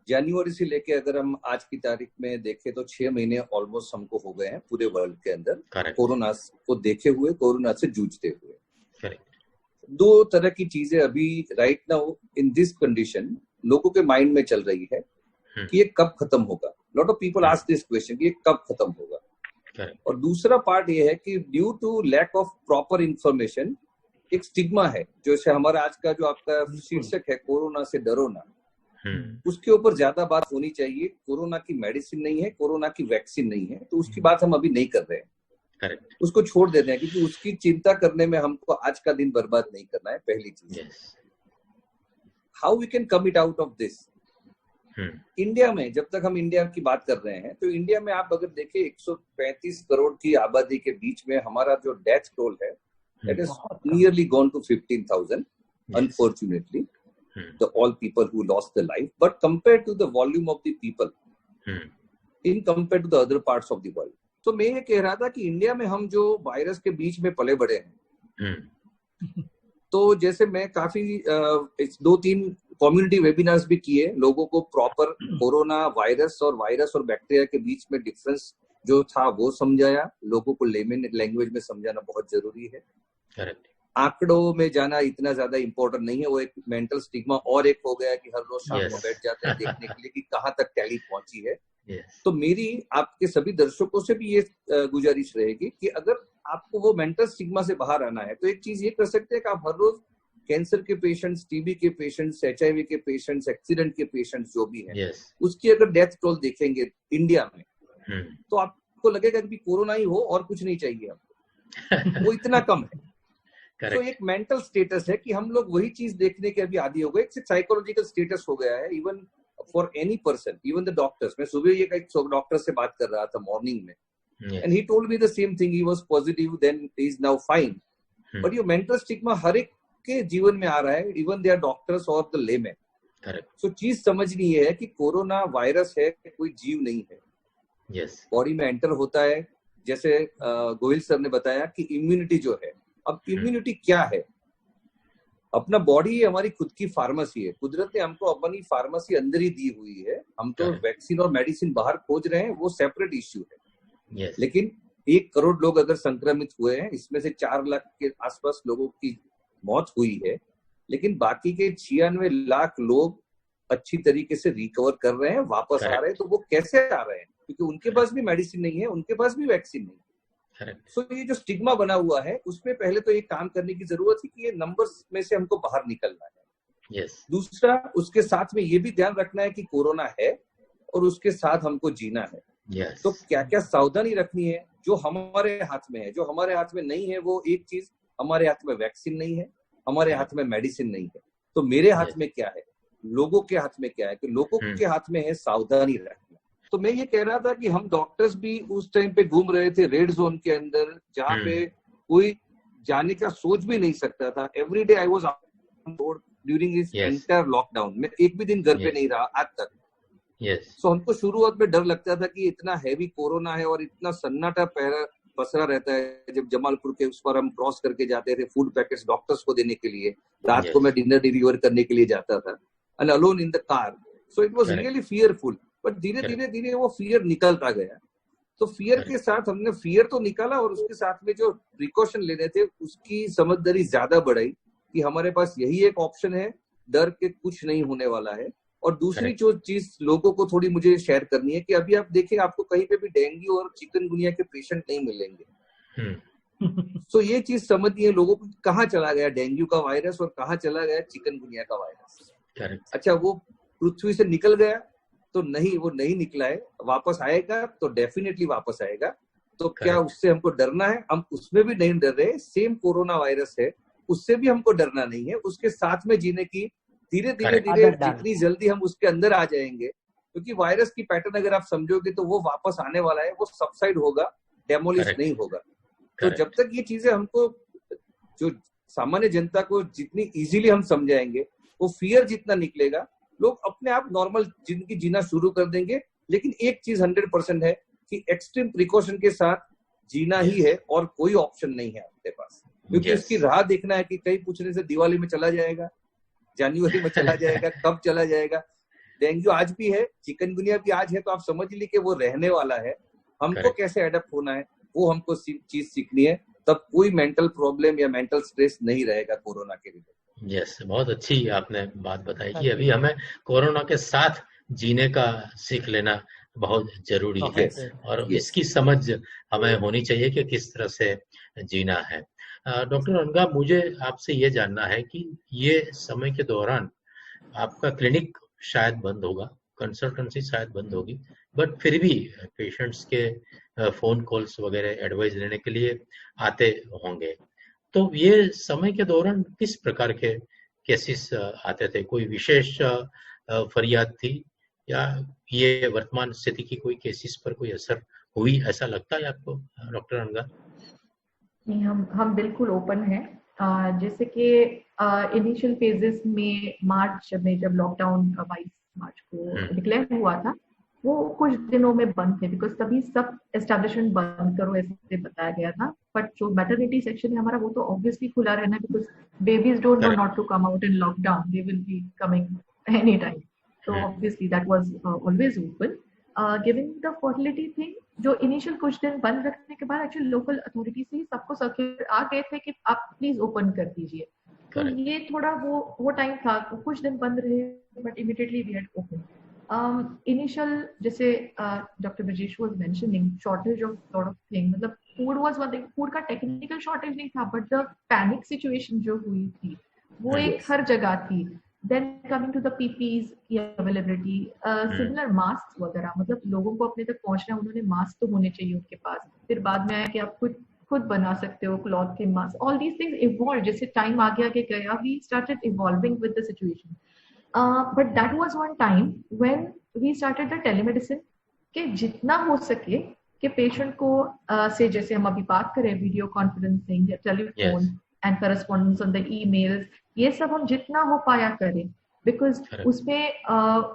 जनवरी से लेके अगर हम आज की तारीख में देखें तो 6 महीने ऑलमोस्ट हमको हो गए हैं पूरे वर्ल्ड के अंदर कोरोना को देखे हुए, कोरोना से जूझते हुए। 2 तरह की चीजें अभी right now in this condition लोगों के माइंड में चल रही है कि ये कब खत्म होगा। Lot of people ask this question कि ये कब खत्म होगा। और दूसरा पार्ट ये है कि due to lack of proper information एक स्टिग्मा है, जो हमारा आज का जो आपका शीर्षक है कोरोना से डरो ना, उसके ऊपर ज्यादा बात होनी चाहिए। कोरोना की मेडिसिन नहीं है, कोरोना की वैक्सीन नहीं है, तो उसकी बात हम अभी नहीं कर रहे हैं। उसको छोड़ देते हैं क्योंकि उसकी चिंता करने में हमको आज का दिन बर्बाद नहीं करना है। पहली चीज, how we can come it out of this. India में जब तक हम इंडिया की बात कर रहे हैं तो इंडिया में आप अगर देखें 135 करोड़ की आबादी के बीच में हमारा जो डेथ टोल है that is nearly gone to 15,000 unfortunately the all people who lost their life, but compared to the volume of the people in compared to the other parts of the world, तो मैं ये कह रहा था कि India में हम जो वायरस के बीच में पले बड़े हैं तो जैसे मैं काफी 2-3 कम्युनिटी वेबिनार्स भी किए, लोगों को प्रॉपर कोरोना वायरस और बैक्टीरिया के बीच में डिफरेंस जो था वो समझाया। लोगों को लेमन लैंग्वेज में समझाना बहुत जरूरी है। आंकड़ों में जाना इतना ज्यादा इम्पोर्टेंट नहीं है, वो एक मेंटल स्टिग्मा और एक हो गया कि हर रोज शाम को बैठ जाते हैं देखने के लिए कि कहाँ तक टैली पहुंची है। तो मेरी आपके सभी दर्शकों से भी ये गुजारिश रहेगी कि अगर आपको वो मेंटल स्टिग्मा से बाहर आना है तो एक चीज ये कर सकते हैं कि आप हर रोज कैंसर के पेशेंट्स, टीबी के पेशेंट्स, HIV के पेशेंट्स, एक्सीडेंट के पेशेंट्स जो भी हैं, उसकी अगर डेथ टोल देखेंगे इंडिया में तो आपको लगेगा कि कोरोना ही हो और कुछ नहीं चाहिए आपको, वो इतना कम है। तो एक मेंटल स्टेटस है कि हम लोग वही चीज देखने के अभी आदी हो गए, एक साइकोलॉजिकल स्टेटस हो गया है even for any person, even the doctors. मैं सुबह ये एक डॉक्टर से बात कर रहा था मॉर्निंग में, and he told me the same thing, he was positive, then he is now fine. But ये मेंटल स्टिग्मा हर एक के जीवन में आ रहा है, इवन दे आर डॉक्टर्स और द लेमैन। सो चीज समझनी है कि कोरोना वायरस है, कोई जीव नहीं है। बॉडी में एंटर होता है, जैसे गोहिल सर ने बताया कि इम्यूनिटी जो है, अब इम्यूनिटी क्या है? अपना बॉडी हमारी खुद की फार्मेसी है, कुदरत ने हमको अपनी फार्मेसी अंदर ही दी हुई है। हम तो वैक्सीन और मेडिसिन बाहर खोज रहे हैं, वो सेपरेट इश्यू है। लेकिन 1 करोड़ लोग अगर संक्रमित हुए हैं, इसमें से 4 लाख के आसपास लोगों की मौत हुई है, लेकिन बाकी के 96 लाख लोग अच्छी तरीके से रिकवर कर रहे हैं, वापस आ रहे हैं। तो वो कैसे आ रहे हैं? क्योंकि उनके पास भी मेडिसिन नहीं है, उनके पास भी वैक्सीन नहीं है। सो ये जो स्टिग्मा बना हुआ है, उसमें पहले तो एक काम करने की जरूरत है कि ये नंबर्स में से हमको बाहर निकलना है। दूसरा, उसके साथ में ये भी ध्यान रखना है कि कोरोना है और उसके साथ हमको जीना है। तो क्या क्या सावधानी रखनी है जो हमारे हाथ में है। जो हमारे हाथ में नहीं है वो एक चीज, हमारे हाथ में वैक्सीन नहीं है, हमारे हाथ में मेडिसिन नहीं है। तो मेरे हाथ में क्या है, लोगों के हाथ में क्या है? कि लोगों के हाथ में है सावधानी रखना। तो मैं ये कह रहा था कि हम डॉक्टर्स भी उस टाइम पे घूम रहे थे रेड जोन के अंदर, जहाँ पे कोई जाने का सोच भी नहीं सकता था। Every day I was during this entire lockdown. मैं एक भी दिन घर पे नहीं रहा आज तक। सो हमको शुरुआत में डर लगता था कि इतना हैवी कोरोना है और इतना सन्नाटा पसरा रहता है। जब जमालपुर के उस पर हम क्रॉस करके जाते थे फूड पैकेट्स डॉक्टर्स को देने के लिए, रात को मैं डिनर डिलीवर करने के लिए जाता था, and alone in the car. So it was really fearful. But धीरे धीरे वो फियर निकलता गया। तो फियर के साथ हमने फियर तो निकाला और उसके साथ में जो प्रिकॉशन लेने थे उसकी समझदारी ज्यादा बढ़ाई कि हमारे पास यही एक ऑप्शन है, डर के कुछ नहीं होने वाला है। और दूसरी जो चीज लोगों को थोड़ी मुझे शेयर करनी है कि अभी आप देखें, आपको कहीं पे भी डेंगू और चिकनगुनिया के पेशेंट नहीं मिलेंगे। तो ये चीज समझनी है लोगों को, कहाँ चला गया डेंगू का वायरस और कहाँ चला गया चिकनगुनिया का वायरस। अच्छा, वो पृथ्वी से निकल गया तो नहीं, वो नहीं निकला है, वापस आएगा तो डेफिनेटली वापस आएगा। तो क्या उससे हमको डरना है? हम उसमें भी नहीं डर रहे। सेम कोरोना वायरस है, उससे भी हमको डरना नहीं है। उसके साथ में जीने की धीरे धीरे जितनी जल्दी हम उसके अंदर आ जाएंगे, क्योंकि वायरस की पैटर्न अगर आप समझोगे तो वो वापस आने वाला है, वो सबसाइड होगा, डेमोलिश नहीं होगा। तो जब तक ये चीजें हमको, जो सामान्य जनता को जितनी इजीली हम समझाएंगे, वो फियर जितना निकलेगा, लोग अपने आप नॉर्मल जिंदगी जीना शुरू कर देंगे। लेकिन एक चीज 100% है कि एक्सट्रीम प्रिकॉशन के साथ जीना ही है और कोई ऑप्शन नहीं है आपके पास। क्योंकि उसकी राह देखना है कि कहीं पूछने से दिवाली में चला जाएगा, जनवरी में चला जाएगा, कब चला जाएगा। डेंगू आज भी है, चिकनगुनिया भी आज है, तो आप समझ लीजिए कि वो रहने वाला है। हमको कैसे एडप्ट होना है वो हमको चीज सीखनी है, तब कोई मेंटल प्रॉब्लम या मेंटल स्ट्रेस नहीं रहेगा कोरोना के लिए। बहुत अच्छी आपने बात बताई कि अभी हमें कोरोना के साथ जीने का सीख लेना बहुत जरूरी है और इसकी समझ हमें होनी चाहिए कि किस तरह से जीना है। डॉक्टर अनगा, मुझे आपसे ये जानना है कि ये समय के दौरान आपका क्लिनिक शायद बंद होगा, कंसल्टेंसी शायद बंद होगी, बट फिर भी पेशेंट्स के फोन कॉल्स वगैरह एडवाइस लेने के लिए आते होंगे। तो ये समय के दौरान किस प्रकार के केसेस आते थे? कोई विशेष फरियाद थी या ये वर्तमान स्थिति की कोई केसेस पर कोई असर हुई, ऐसा लगता है आपको डॉक्टर अनगा? नहीं, हम बिल्कुल ओपन हैं। जैसे कि इनिशियल फेजेस में मार्च में जब लॉकडाउन 22 मार्च को डिक्लेयर हुआ था, वो कुछ दिनों में बंद थे, बिकॉज तभी सब एस्टेब्लिशमेंट बंद करो ऐसे बताया गया था। बट जो मैटरनिटी सेक्शन है हमारा, वो तो ऑब्वियसली खुला रहना, because babies don't know not to come out in lockdown, they will be coming any time. So obviously that was always open. Given the fertility thing, जो इनिशियल कुछ दिन बंद रखने के बाद एक्चुअली लोकल अथॉरिटी से ही सबको सर्कुलर आ गए थे कि आप प्लीज ओपन कर दीजिए। तो ये थोड़ा वो टाइम था, तो कुछ दिन बंद रहे but immediately we had open. Initial जैसे doctor Brajesh was mentioning shortage of lot of thing, मतलब food was one thing, food का टेक्निकल शॉर्टेज नहीं था बट द पैनिक सिचुएशन जो हुई थी वो एक हर जगह थी। Then coming to the PPEs की अवेलेबिलिटी, सिमिलर मास्क वगैरह, मतलब लोगों को अपने तक पहुंचना, उन्होंने मास्क तो होने चाहिए उनके पास। फिर बाद में आया कि आप खुद बना सकते हो क्लॉथ के mask, all these things evolve, जैसे टाइम आगे गया we started evolving with the situation. But that was one time when we started the telemedicine, कि जितना हो सके कि पेशेंट को से जैसे हम अभी बात करें वीडियो कॉन्फ्रेंसिंग या telephone and correspondence on the emails, ये सब हम जितना हो पाया करें, बिकॉज उसमें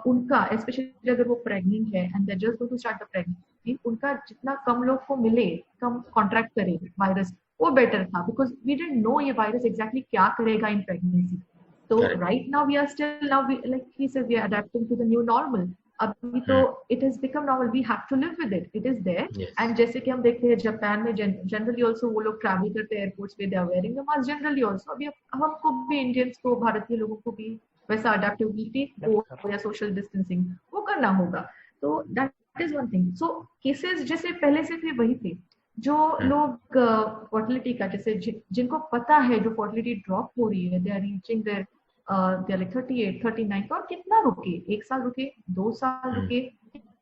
उनका स्पेशली अगर वो प्रेग्नेंट है and they just going to start the pregnancy, उनका जितना कम लोग को मिले, कम कॉन्ट्रैक्ट करे वायरस, वो बेटर था, बिकॉज वी डिडंट नो ये वायरस एग्जैक्टली क्या करेगा इन प्रेगनेंसी। तो right now we are still now like he said we are adapting to the new normal. अभी तो it has become normal, we have to live with it, it is there. And जैसे कि हम देखते हैं Japan में generally also वो लोग ट्रैवल करते हैं एयरपोर्ट्स पे, they are wearing the mask generally also. अभी हमको भी, इंडियंस को, भारतीय लोगों को भी वैसा अडेप्टेबिलिटी या सोशल डिस्टेंसिंग वो करना होगा। तो that is one thing. So cases जैसे पहले से थे वही थे, जो लोग फर्टिलिटी का, जैसे जिनको पता है जो फर्टिलिटी ड्रॉप हो रही है, they are reaching there they are like 38, 39, तो कितना रुके, 1 साल रुके, 2 साल रुके,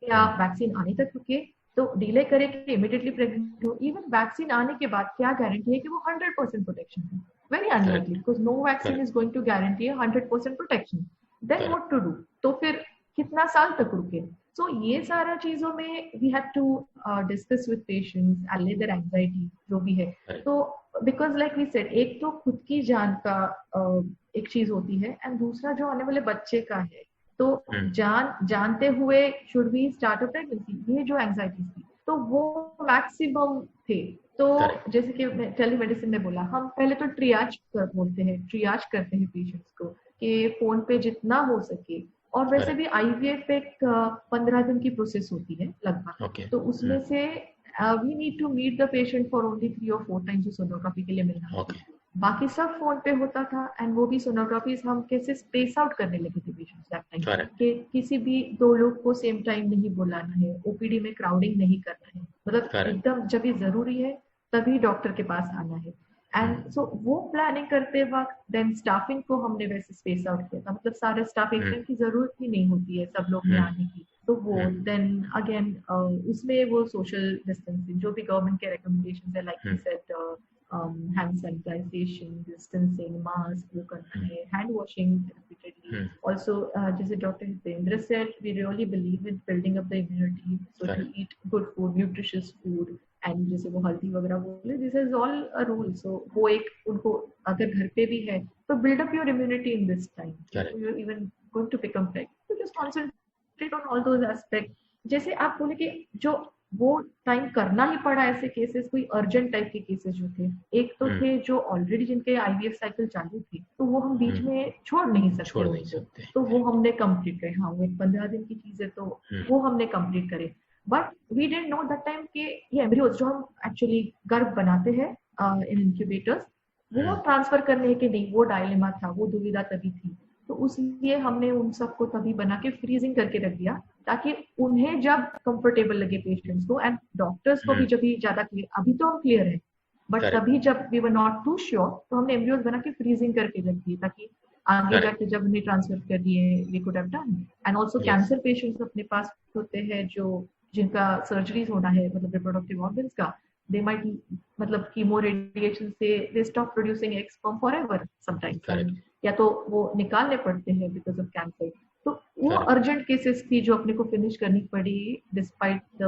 या वैक्सीन आने तक रुके, तो डिले करे कि इमीडिएटली प्रेग्नेंट हो। इवन वैक्सीन आने के बाद क्या गारंटी है कि वो 100% प्रोटेक्शन है? Very unlikely, because no vaccine is going to guarantee 100% protection. Then what to do? तो फिर कितना साल तक रुके? सो ये सारा चीजों में we have to discuss with patients, allay their anxiety जो भी है। तो बिकॉज लाइक वी सेड, एक तो खुद की जान का एक चीज होती है, एंड दूसरा जो आने वाले बच्चे का है। तो जानते हुए should we start a pregnancy, ये जो एंजाइटीज थी तो वो मैक्सिमम थे। तो जैसे कि टेलीमेडिसिन में बोला, हम पहले तो ट्रियाज बोलते हैं, ट्रियाज करते हैं पेशेंट्स को कि फोन पे जितना हो सके। और वैसे भी आईवीएफ एक 15 दिन की प्रोसेस होती है लगभग, तो उसमें से we need to meet the patient for only 3 और 4 टाइम्स सोनोग्राफी के लिए मिलना। बाकी सब फोन पे होता था, एंड वो भी सोनोग्राफीज हम कैसे स्पेस आउट करने लगे थे पेशेंट्स दैट टाइम, कि किसी भी 2 लोग को सेम टाइम नहीं बुलाना है, ओपीडी में क्राउडिंग नहीं करना है, मतलब एकदम जब ये जरूरी है तभी डॉक्टर के पास आना है। एंड सो वो प्लानिंग करते वक्त देन स्टाफिंग को हमने वैसे स्पेस आउट किया था, मतलब सारे स्टाफ एक दिन की जरूरत ही नहीं होती है सब लोग में आने की, तो वो देन अगेन उसमें वो सोशल डिस्टेंसिंग जो भी गवर्नमेंट के रिकमेंडेशंस है, like you said hand sanitization, distancing, mask वो करना है, hand washing repeatedly. Also, जैसे Dr. Hipendra said, we really believe in building up the immunity. So to eat good food, nutritious food, and जैसे वो healthy वगैरह बोले, this is all a role. So वो एक उनको अगर घर पे भी है तो build up your immunity in this time. So you're even going to become pregnant. So just concentrate on all those aspects. जैसे आप बोले कि जो वो टाइम करना ही पड़ा ऐसे केसेस, कोई अर्जेंट टाइप के केसेस जो थे, एक तो थे जो ऑलरेडी जिनके आईवीएफ साइकिल चालू थी, तो वो हम बीच में छोड़ नहीं सकते, तो वो हमने कंप्लीट करे। हाँ, वो एक 15 दिन की चीज है, तो वो हमने कंप्लीट करे। But we didn't know that time कि ये एम्ब्रियोज जो हम एक्चुअली गर्भ बनाते हैं इन इंक्यूबेटर्स, वो ट्रांसफर करने के नहीं, वो डायलेमा था, वो दुविधा तभी थी। तो उसलिए हमने उन सबको तभी बना के फ्रीजिंग करके रख दिया, ताकि उन्हें जब कंफर्टेबल लगे पेशेंट्स को, एंड डॉक्टर्स को भी जब भी ज्यादा क्लियर, अभी तो हम क्लियर है बट तभी जब we were not too sure, तो हमने एम्ब्रियोज बना के फ्रीजिंग करके रख दिए, ताकि आगे जाके जब उन्हें ट्रांसफर कर दिए we could have done. And also cancer patients अपने पास होते हैं जो जिनका सर्जरीज होना है, मतलब रिप्रोडक्टिव ऑर्गन्स का, दे माइट मतलब कीमो रेडिएशन से they stop producing egg sperm forever sometimes, या तो वो निकालने पड़ते हैं बिकॉज ऑफ कैंसर। तो वो अर्जेंट केसेस थी जो अपने को फिनिश करनी पड़ी डिस्पाइट द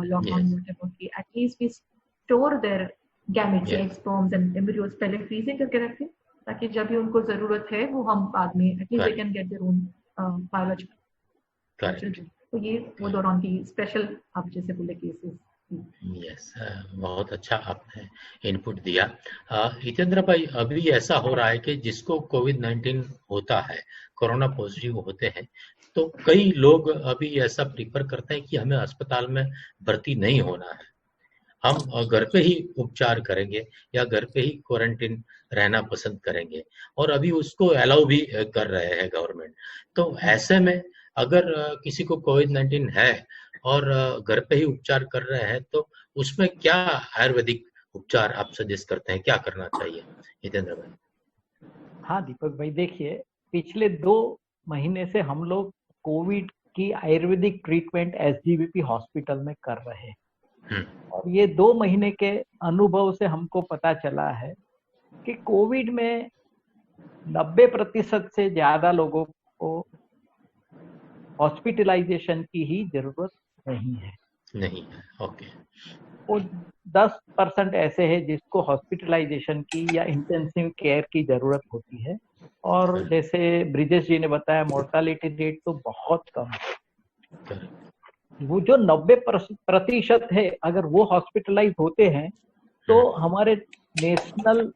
लॉकडाउन, कि at least we store their gametes, egg sperms and embryos पहले फ्रीजिंग करके रखें, ताकि जब भी उनको जरूरत है वो हम बाद में at least they can get their own biological. तो ये वो दौरान की स्पेशल आप जैसे बोले केसेस। यस, बहुत अच्छा आपने इनपुट दिया। हितेंद्र भाई, अभी ऐसा हो रहा है कि जिसको कोविड-19 होता है, कोरोना पॉजिटिव होते हैं तो कई लोग अभी ऐसा प्रीफर करते हैं कि हमें अस्पताल में भर्ती नहीं होना है, हम घर पे ही उपचार करेंगे या घर पे ही क्वारंटीन रहना पसंद करेंगे, और अभी उसको अलाउ भी कर रहे हैं गवर्नमेंट। तो ऐसे में अगर किसी को कोविड-19 है और घर पे ही उपचार कर रहे हैं तो उसमें क्या आयुर्वेदिक उपचार आप सजेस्ट करते हैं, क्या करना चाहिए हितेंद्र भाई? हाँ दीपक भाई, देखिए पिछले 2 महीने से हम लोग कोविड की आयुर्वेदिक ट्रीटमेंट एसजीवीपी हॉस्पिटल में कर रहे हैं, और ये 2 महीने के अनुभव से हमको पता चला है कि कोविड में 90% से ज्यादा लोगों को हॉस्पिटलाइजेशन की ही जरूरत नहीं है। ओके। वो 10% ऐसे हैं जिसको हॉस्पिटलाइजेशन की या इंटेंसिव केयर की जरूरत होती है, और जैसे ब्रिजेश जी ने बताया मोर्टालिटी रेट तो बहुत कम है। वो जो 90% है, अगर वो हॉस्पिटलाइज होते हैं तो हमारे नेशनल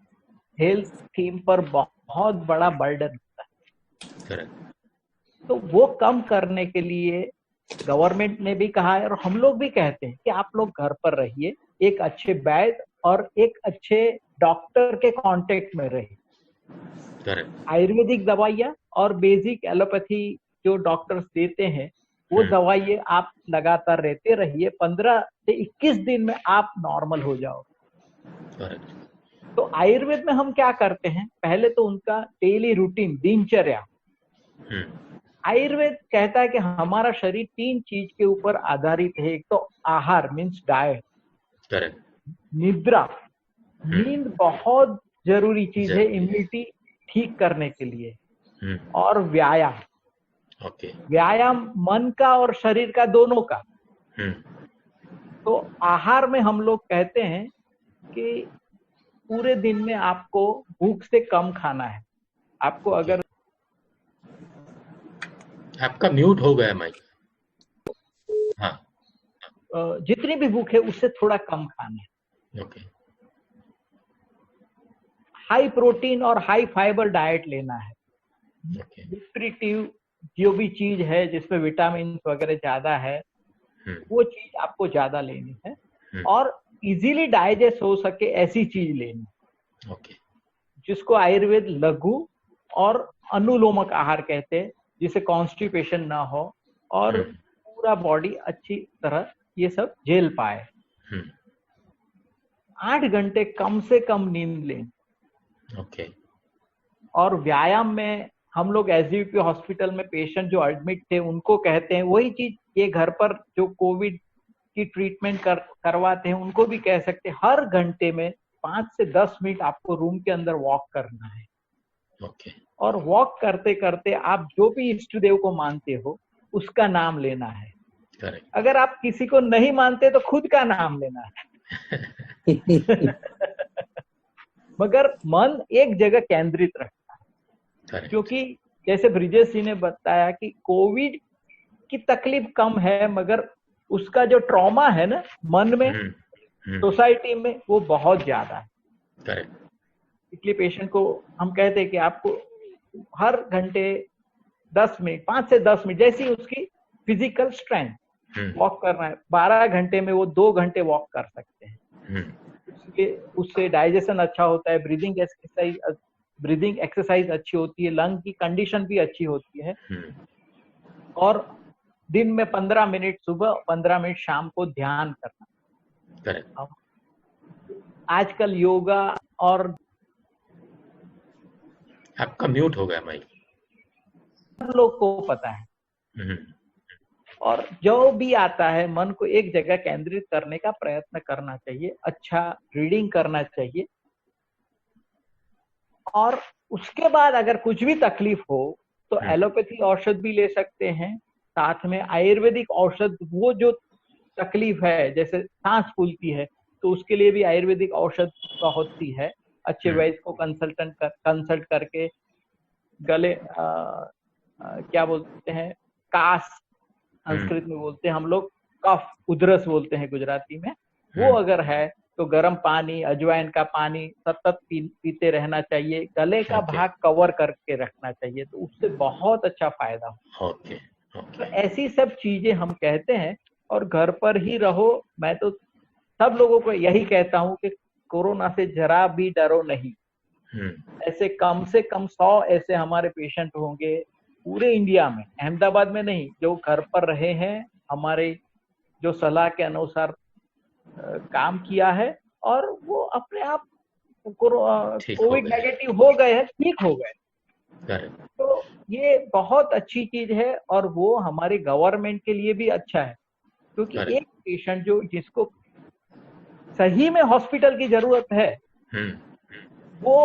हेल्थ स्कीम पर बहुत बड़ा बर्डन होता है। तो वो कम करने के लिए गवर्नमेंट ने भी कहा है और हम लोग भी कहते हैं कि आप लोग घर पर रहिए, एक अच्छे वैद्य और एक अच्छे डॉक्टर के कांटेक्ट में रहिए। आयुर्वेदिक दवाइयाँ और बेसिक एलोपैथी जो डॉक्टर्स देते हैं वो दवाइयाँ आप लगातार रहते रहिए, 15 से 21 दिन में आप नॉर्मल हो जाओ। तो आयुर्वेद में हम क्या करते हैं, पहले तो उनका डेली रूटीन, दिनचर्या। आयुर्वेद कहता है कि हमारा शरीर 3 चीज के ऊपर आधारित है। एक तो आहार मीन्स डाइट, निद्रा, नींद बहुत जरूरी चीज है इम्यूनिटी ठीक करने के लिए, और व्यायाम। व्यायाम मन का और शरीर का दोनों का। तो आहार में हम लोग कहते हैं कि पूरे दिन में आपको भूख से कम खाना है। आपको अगर आपका म्यूट हो गया माइक। हाँ, जितनी भी भूख है उससे थोड़ा कम खाना है। ओके। हाई प्रोटीन और हाई फाइबर डाइट लेना है। न्यूट्रिटिव जो भी चीज है जिसमें विटामिन वगैरह ज्यादा है वो चीज आपको ज्यादा लेनी है, और इजीली डाइजेस्ट हो सके ऐसी चीज लेनी है, जिसको आयुर्वेद लघु और अनुलोमक आहार कहते हैं, जिसे कॉन्स्टिपेशन ना हो और पूरा बॉडी अच्छी तरह ये सब झेल पाए। 8 घंटे कम से कम नींद लें। और व्यायाम में हम लोग एसजीवीपी हॉस्पिटल में पेशेंट जो एडमिट थे उनको कहते हैं वही चीज, ये घर पर जो कोविड की ट्रीटमेंट करवाते हैं उनको भी कह सकते हैं, हर घंटे में 5 से 10 मिनट आपको रूम के अंदर वॉक करना है। और वॉक करते करते आप जो भी इष्ट देव को मानते हो उसका नाम लेना है। अगर आप किसी को नहीं मानते तो खुद का नाम लेना है। मगर मन एक जगह केंद्रित रखना है, क्योंकि जैसे ब्रिजेश जी ने बताया कि कोविड की तकलीफ कम है मगर उसका जो ट्रॉमा है ना मन में, सोसाइटी में, वो बहुत ज्यादा है। इसलिए पेशेंट को हम कहते हैं कि आपको हर घंटे 10 मिनट, 5 से 10 मिनट, जैसी उसकी फिजिकल स्ट्रेंथ, वॉक करना है। 12 घंटे में वो 2 घंटे वॉक कर सकते हैं। उससे डाइजेशन अच्छा होता है, ब्रीदिंग एक्सरसाइज अच्छी होती है, लंग की कंडीशन भी अच्छी होती है। और दिन में 15 मिनट सुबह, 15 मिनट शाम को ध्यान करना। आजकल योगा और आपका म्यूट हो गया माइक। लोग को पता है। और जो भी आता है मन को एक जगह केंद्रित करने का प्रयत्न करना चाहिए, अच्छा रीडिंग करना चाहिए, और उसके बाद अगर कुछ भी तकलीफ हो तो एलोपैथी औषध भी ले सकते हैं, साथ में आयुर्वेदिक औषध। वो जो तकलीफ है जैसे सांस फूलती है तो उसके लिए भी आयुर्वेदिक औषध का होती है। अच्छे वैद्य को कंसल्ट करके गले क्या बोलते हैं, कास संस्कृत में बोलते हैं हम लोग, कफ, उधरस बोलते हैं गुजराती में, वो अगर है तो गर्म पानी, अजवाइन का पानी सतत पीते रहना चाहिए। गले का भाग कवर करके रखना चाहिए, तो उससे बहुत अच्छा फायदा हो। तो ऐसी सब चीजें हम कहते हैं। और घर पर ही रहो। मैं तो सब लोगों को यही कहता हूँ कि कोरोना से जरा भी डरो नहीं। ऐसे कम से कम 100 ऐसे हमारे पेशेंट होंगे पूरे इंडिया में, अहमदाबाद में नहीं, जो घर पर रहे हैं, हमारे जो सलाह के अनुसार काम किया है और वो अपने आप कोविड नेगेटिव हो गए हैं, ठीक हो गए। तो ये बहुत अच्छी चीज है और वो हमारे गवर्नमेंट के लिए भी अच्छा है, क्योंकि एक पेशेंट जिसको सही में हॉस्पिटल की जरूरत है वो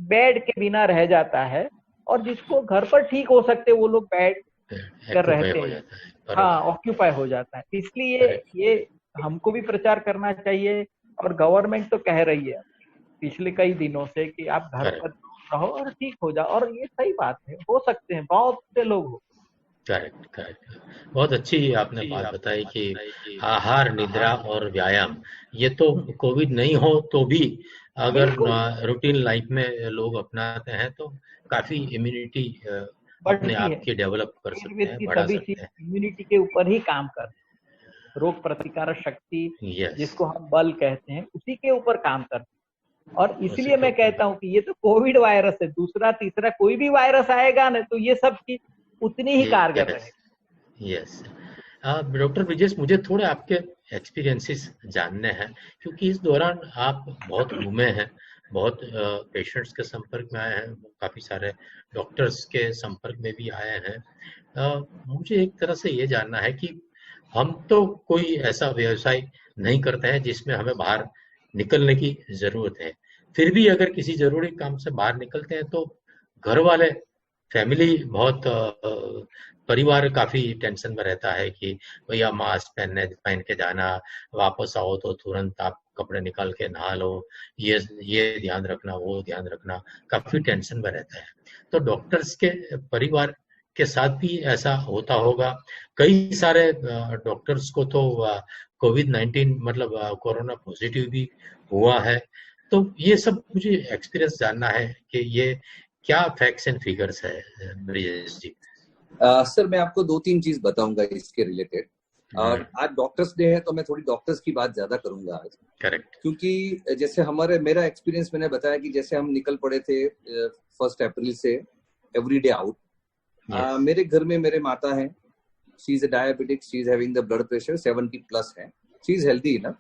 बेड के बिना रह जाता है, और जिसको घर पर ठीक हो सकते वो लोग बेड कर रहते हैं, हाँ, ऑक्यूपाई हो जाता है। इसलिए ये हमको भी प्रचार करना चाहिए, और गवर्नमेंट तो कह रही है पिछले कई दिनों से कि आप घर पर रहो और ठीक हो जाओ, और ये सही बात है, हो सकते हैं, बहुत से लोग हो। करेक्ट। बहुत अच्छी आपने बात बताई कि आहार, निद्रा और व्यायाम, ये तो कोविड नहीं हो तो भी अगर रूटीन लाइफ में लोग अपनाते हैं तो काफी इम्यूनिटी अपने आप की डेवलप कर सकते हैं, बढ़ा सकते हैं। इम्यूनिटी के ऊपर ही काम कर, रोग प्रतिकारक शक्ति जिसको हम बल कहते हैं, उसी के ऊपर काम करते हैं। और इसलिए मैं कहता हूँ कि ये तो कोविड वायरस है, दूसरा तीसरा कोई भी वायरस आएगा ना तो ये सब चीज उतनी ही कारगर रहेगी। यस। डॉक्टर ब्रिजेश, मुझे थोड़े आपके एक्सपीरियंसेस जानने हैं, क्योंकि इस दौरान आप बहुत घूमे हैं, बहुत पेशेंट्स के संपर्क में आए हैं, काफी सारे डॉक्टर्स के संपर्क में भी आए हैं। मुझे एक तरह से ये जानना है कि हम तो कोई ऐसा व्यवसाय नहीं करते हैं जिसमें हमें बाहर निकलने की जरूरत है, फिर भी अगर किसी जरूरी काम से बाहर निकलते हैं तो घर वाले, फैमिली, बहुत परिवार काफी टेंशन में रहता है कि भैया मास्क पहन के जाना, वापस आओ तो तुरंत आप कपड़े निकाल के नहा लो, ये ध्यान रखना, वो ध्यान रखना, काफी टेंशन में रहता है। तो डॉक्टर्स के परिवार के साथ भी ऐसा होता होगा। कई सारे डॉक्टर्स को तो कोविड-19 मतलब कोरोना पॉजिटिव भी हुआ है। तो ये सब मुझे एक्सपीरियंस जानना है कि ये क्या फैक्ट्स एंड फिगर्स है ब्रिजेश जी। सर, मैं आपको 2-3 चीज बताऊंगा इसके रिलेटेड। और आज डॉक्टर्स डे है तो मैं थोड़ी डॉक्टर्स की बात ज्यादा करूंगा आज। करेक्ट। क्योंकि जैसे मेरा एक्सपीरियंस मैंने बताया कि जैसे हम निकल पड़े थे 1 अप्रैल से एवरीडे आउट। मेरे घर में मेरे माता है, she is a diabetic, she is having the blood pressure 70+ है, she is healthy enough.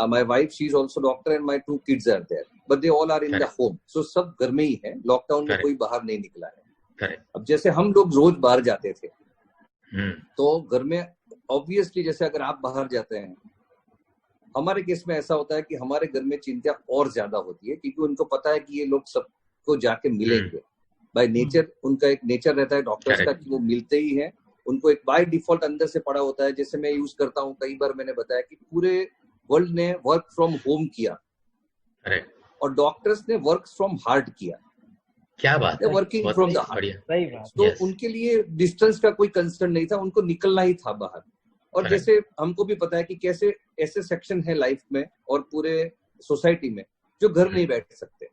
My wife, she is also doctor and my 2 kids are there, but they all are in the home. So सब घर में ही है, lockdown में कोई बाहर नहीं निकला है। अब जैसे हम लोग रोज बाहर जाते थे तो घर में ऑब्वियसली जैसे अगर आप बाहर जाते हैं, हमारे केस में ऐसा होता है कि हमारे घर में चिंता और ज्यादा होती है, क्योंकि उनको पता है कि ये लोग सबको जाके मिलेंगे। बाय नेचर उनका एक नेचर रहता है डॉक्टर्स का कि वो मिलते ही हैं। उनको एक बाय डिफॉल्ट अंदर से पड़ा होता है। जैसे मैं यूज करता हूँ, कई बार मैंने बताया कि पूरे वर्ल्ड ने वर्क फ्रॉम होम किया और डॉक्टर्स ने वर्क फ्रॉम हार्ट किया। क्या बात है, वर्किंग फ्रॉम द हार्ट। सही बात। तो उनके लिए डिस्टेंस का कोई कंसर्न नहीं था, उनको निकलना ही था बाहर। और जैसे हमको भी पता है कि कैसे ऐसे सेक्शन है लाइफ में और पूरे सोसाइटी में जो घर नहीं बैठ सकते।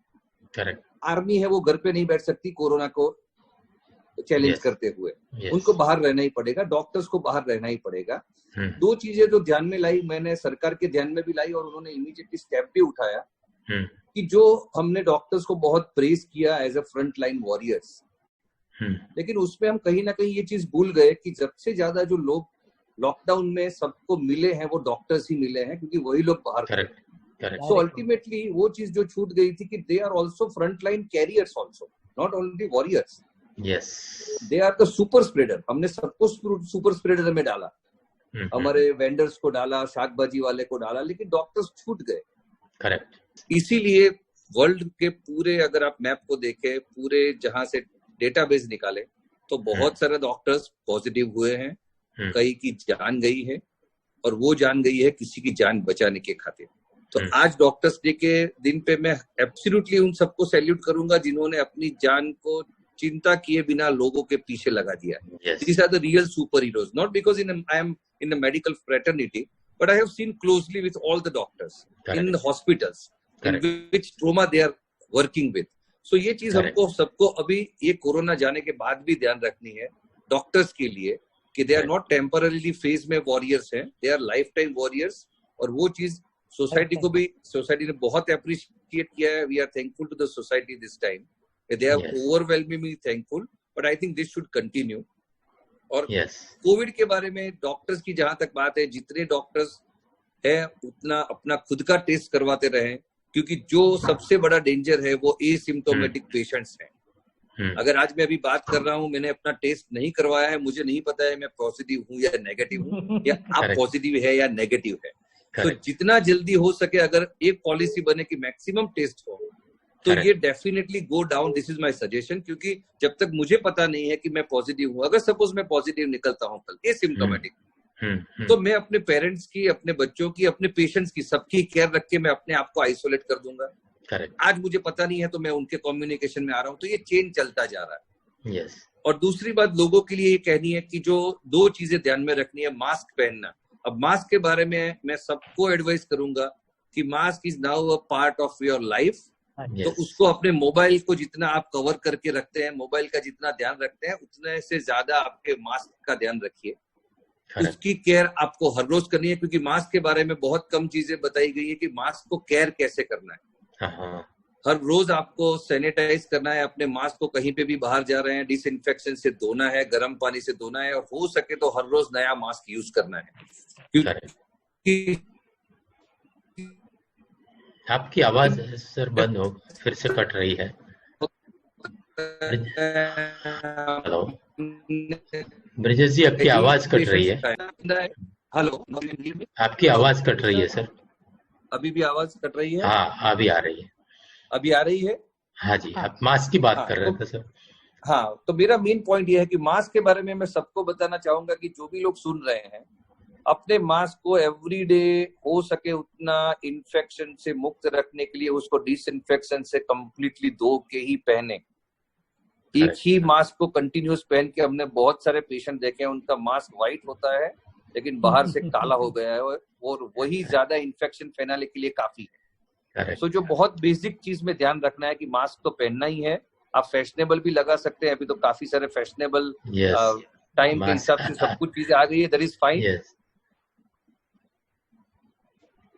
करेक्ट। आर्मी है, वो घर पे नहीं बैठ सकती कोरोना को चैलेंज करते हुए, उनको बाहर रहना ही पड़ेगा, डॉक्टर्स को बाहर रहना ही पड़ेगा। 2 चीजें जो ध्यान में लाई, मैंने सरकार के ध्यान में भी लाई और उन्होंने इमीडिएटली स्टेप भी उठाया कि जो हमने डॉक्टर्स को बहुत प्रेज किया as a front line warriors, लेकिन उसमें हम कहीं ना कहीं ये चीज भूल गए कि सबसे ज्यादा जो लोग लॉकडाउन में सबको मिले हैं वो डॉक्टर्स ही मिले हैं, क्योंकि वही लोग बाहर। करेक्ट। सो अल्टीमेटली वो चीज जो छूट गई थी कि they are also front line carriers also, not only warriors. They are the super spreader. हमने सबको सुपर स्प्रेडर में डाला, हमारे वेंडर्स को डाला, शाक भाजी वाले को डाला, लेकिन डॉक्टर्स छूट गए। करेक्ट। इसीलिए वर्ल्ड के पूरे, अगर आप मैप को देखें, पूरे जहां से डेटाबेस निकाले तो बहुत सारे डॉक्टर्स पॉजिटिव हुए हैं, कई की जान गई है और वो जान गई है किसी की जान बचाने के खातिर। तो आज डॉक्टर्स डे के दिन पे मैं एब्सोल्युटली उन सबको सैल्यूट करूंगा जिन्होंने अपनी जान को चिंता किए बिना लोगों के पीछे लगा दिया। These are the real super heroes, not because I am in a medical fraternity, but I have seen closely with all the doctors in hospitals in which trauma they are working with. So ये चीज हमको सबको अभी ये corona जाने के बाद भी ध्यान रखनी है डॉक्टर्स के लिए कि they are not temporarily phase में वॉरियर्स हैं, they are life time warriors. और वो चीज सोसाइटी को भी, सोसाइटी ने बहुत अप्रिशिएट किया है। We are thankful to the society this time, they are overwhelmingly thankful, but I think this should continue. और कोविड के बारे में डॉक्टर्स की जहां तक बात है, जितने डॉक्टर्स है उतना अपना खुद का टेस्ट करवाते रहें, क्योंकि जो सबसे बड़ा डेंजर है वो एसिम्प्टोमेटिक पेशेंट्स हैं। अगर आज मैं अभी बात कर रहा हूं, मैंने अपना टेस्ट नहीं करवाया है, मुझे नहीं पता है मैं पॉजिटिव हूं या नेगेटिव हूं या आप पॉजिटिव है या नेगेटिव है, तो जितना जल्दी हो सके अगर एक पॉलिसी बने कि मैक्सिमम टेस्ट हो, तो ये definitely go down. This is my suggestion, क्योंकि जब तक मुझे पता नहीं है कि मैं पॉजिटिव हूं, अगर सपोज मैं पॉजिटिव निकलता हूं कल एसिम्प्टोमेटिक, तो मैं अपने पेरेंट्स की, अपने बच्चों की, अपने पेशेंट्स की, सबकी केयर रख के मैं अपने आप को आइसोलेट कर दूंगा। आज मुझे पता नहीं है तो मैं उनके कम्युनिकेशन में आ रहा हूं, तो ये चेंज चलता जा रहा है। और दूसरी बात लोगों के लिए ये कहनी है कि जो दो चीजें ध्यान में रखनी है, मास्क पहनना। अब मास्क के बारे में मैं सबको एडवाइस करूंगा कि mask is now a part of your life. तो उसको अपने मोबाइल को जितना आप कवर करके रखते हैं, मोबाइल का जितना ध्यान रखते हैं, उतने से ज्यादा आपके मास्क का ध्यान रखिए। उसकी केयर आपको हर रोज करनी है, क्योंकि मास्क के बारे में बहुत कम चीजें बताई गई है कि मास्क को केयर कैसे करना है। हर रोज आपको सैनिटाइज करना है अपने मास्क को, कहीं पे भी बाहर जा रहे हैं डिसइंफेक्शन से धोना है, गर्म पानी से धोना है, और हो सके तो हर रोज नया मास्क यूज करना है। क्योंकि आपकी आवाज सर बंद हो, फिर से कट रही है। हेलो ब्रिजेश जी, आपकी आवाज कट रही है। हेलो, आपकी आवाज कट रही है सर। अभी भी आवाज कट रही है? हाँ, अभी आ रही है। अभी आ रही है? हाँ जी, आप मास्क की बात कर रहे थे सर। हाँ, तो मेरा मेन पॉइंट ये है कि मास्क के बारे में मैं सबको बताना चाहूंगा कि जो भी लोग सुन रहे हैं, अपने मास्क को एवरीडे हो सके उतना इन्फेक्शन से मुक्त रखने के लिए उसको डिसइंफेक्शन से कंप्लीटली धो के ही पहने। एक ही मास्क को कंटिन्यूस पहन के हमने बहुत सारे पेशेंट देखे हैं, उनका मास्क व्हाइट होता है लेकिन बाहर से काला हो गया है, और वही ज्यादा इन्फेक्शन फैलाने के लिए काफी है। सो जो बहुत बेसिक चीज में ध्यान रखना है कि मास्क तो पहनना ही है। आप फैशनेबल भी लगा सकते हैं, अभी तो काफी सारे फैशनेबल टाइम के हिसाब से सब कुछ चीजें आ गई है, that is fine.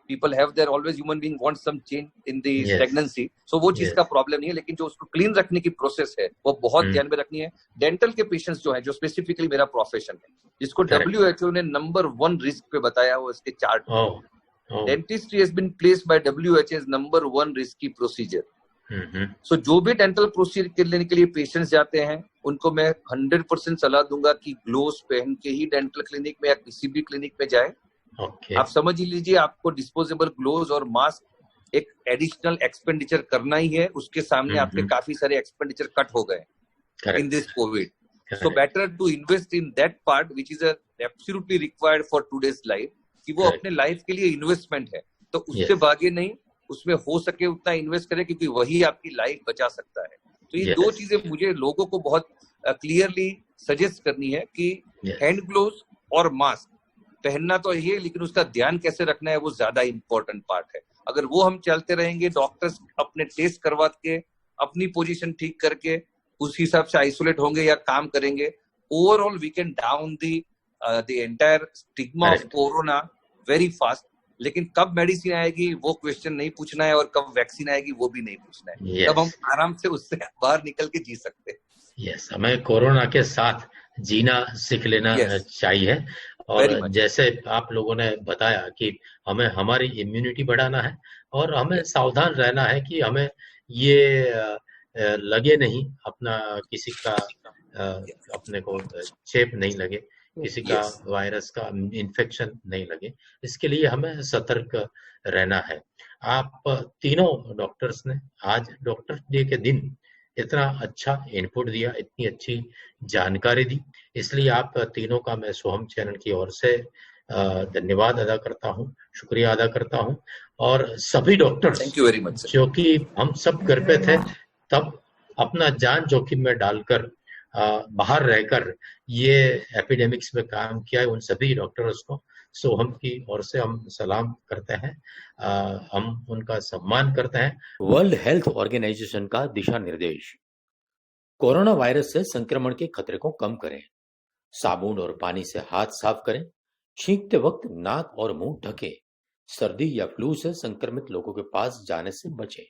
People have their always human being wants some change in the pregnancy, so वो चीज का प्रॉब्लम नहीं है, लेकिन जो उसको क्लीन रखने की प्रोसेस है वो बहुत ध्यान में रखनी है। डेंटल के पेशेंट्स जो है, जो स्पेसिफिकली मेरा प्रोफेशन है, जिसको WHO ने नंबर 1 रिस्क पे बताया हो इसके चार्ट में, dentistry has been placed by WHO as number 1 risky procedure. So जो भी डेंटल प्रोसीजर लेने के लिए पेशेंट्स जाते हैं, उनको मैं 100% सलाह दूंगा कि ग्लोव्स पहन के ही डेंटल क्लिनिक में या किसी भी क्लिनिक में जाए। आप समझ लीजिए, आपको डिस्पोजेबल ग्लोव्स और मास्क एक एडिशनल एक्सपेंडिचर करना ही है। उसके सामने आपके काफी सारे एक्सपेंडिचर कट हो गए in this Covid. So better to invest in that part which is absolutely required for today's life, कि वो अपने लाइफ के लिए इन्वेस्टमेंट है, तो उससे भागे नहीं, उसमें हो सके उतना इन्वेस्ट करें, क्योंकि वही आपकी लाइफ बचा सकता है। तो ये दो चीजें मुझे लोगों को बहुत क्लियरली सजेस्ट करनी है कि हैंड ग्लोव्स और मास्क पहनना तो ये, लेकिन उसका ध्यान कैसे रखना है वो ज्यादा इंपॉर्टेंट पार्ट है। अगर वो हम चलते रहेंगे, डॉक्टर्स अपने टेस्ट करवा के अपनी पोजीशन ठीक करके उस हिसाब से आइसोलेट होंगे या काम करेंगे, overall we can down the entire stigma of corona very fast. लेकिन कब मेडिसिन आएगी वो क्वेश्चन नहीं पूछना है, और कब वैक्सीन आएगी वो भी नहीं पूछना है। तब हम आराम से उससे बाहर निकल के जी सकते हैं। हमें कोरोना के साथ जीना सीख लेना चाहिए। और जैसे आप लोगों ने बताया कि हमें हमारी इम्यूनिटी बढ़ाना है, और हमें सावधान रहना है कि हमें ये लगे नहीं, अपना किसी का अपने को चेप नहीं लगे, किसी का वायरस का इन्फेक्शन नहीं लगे। इसके लिए हमें सतर्क रहना है। आप तीनों डॉक्टर्स ने आज डॉक्टर डे के दिन इतना अच्छा इनपुट दिया, इतनी अच्छी जानकारी दी, इसलिए आप तीनों का मैं सोहम चैनल की ओर से धन्यवाद अदा करता हूँ, शुक्रिया अदा करता हूँ। और सभी doctors, thank you very much, जो कि हम सब घर पे थे तब अपना जान जोखिम में डालकर बाहर रहकर ये एपिडेमिक्स में काम किया है, उन सभी डॉक्टर्स को सोहम की ओर से हम सलाम करते हैं, हम उनका सम्मान करते हैं। वर्ल्ड हेल्थ ऑर्गेनाइजेशन का दिशा निर्देश, कोरोना वायरस से संक्रमण के खतरे को कम करें, साबुन और पानी से हाथ साफ करें, छींकते वक्त नाक और मुंह ढकें, सर्दी या फ्लू से संक्रमित लोगों के पास जाने से बचें।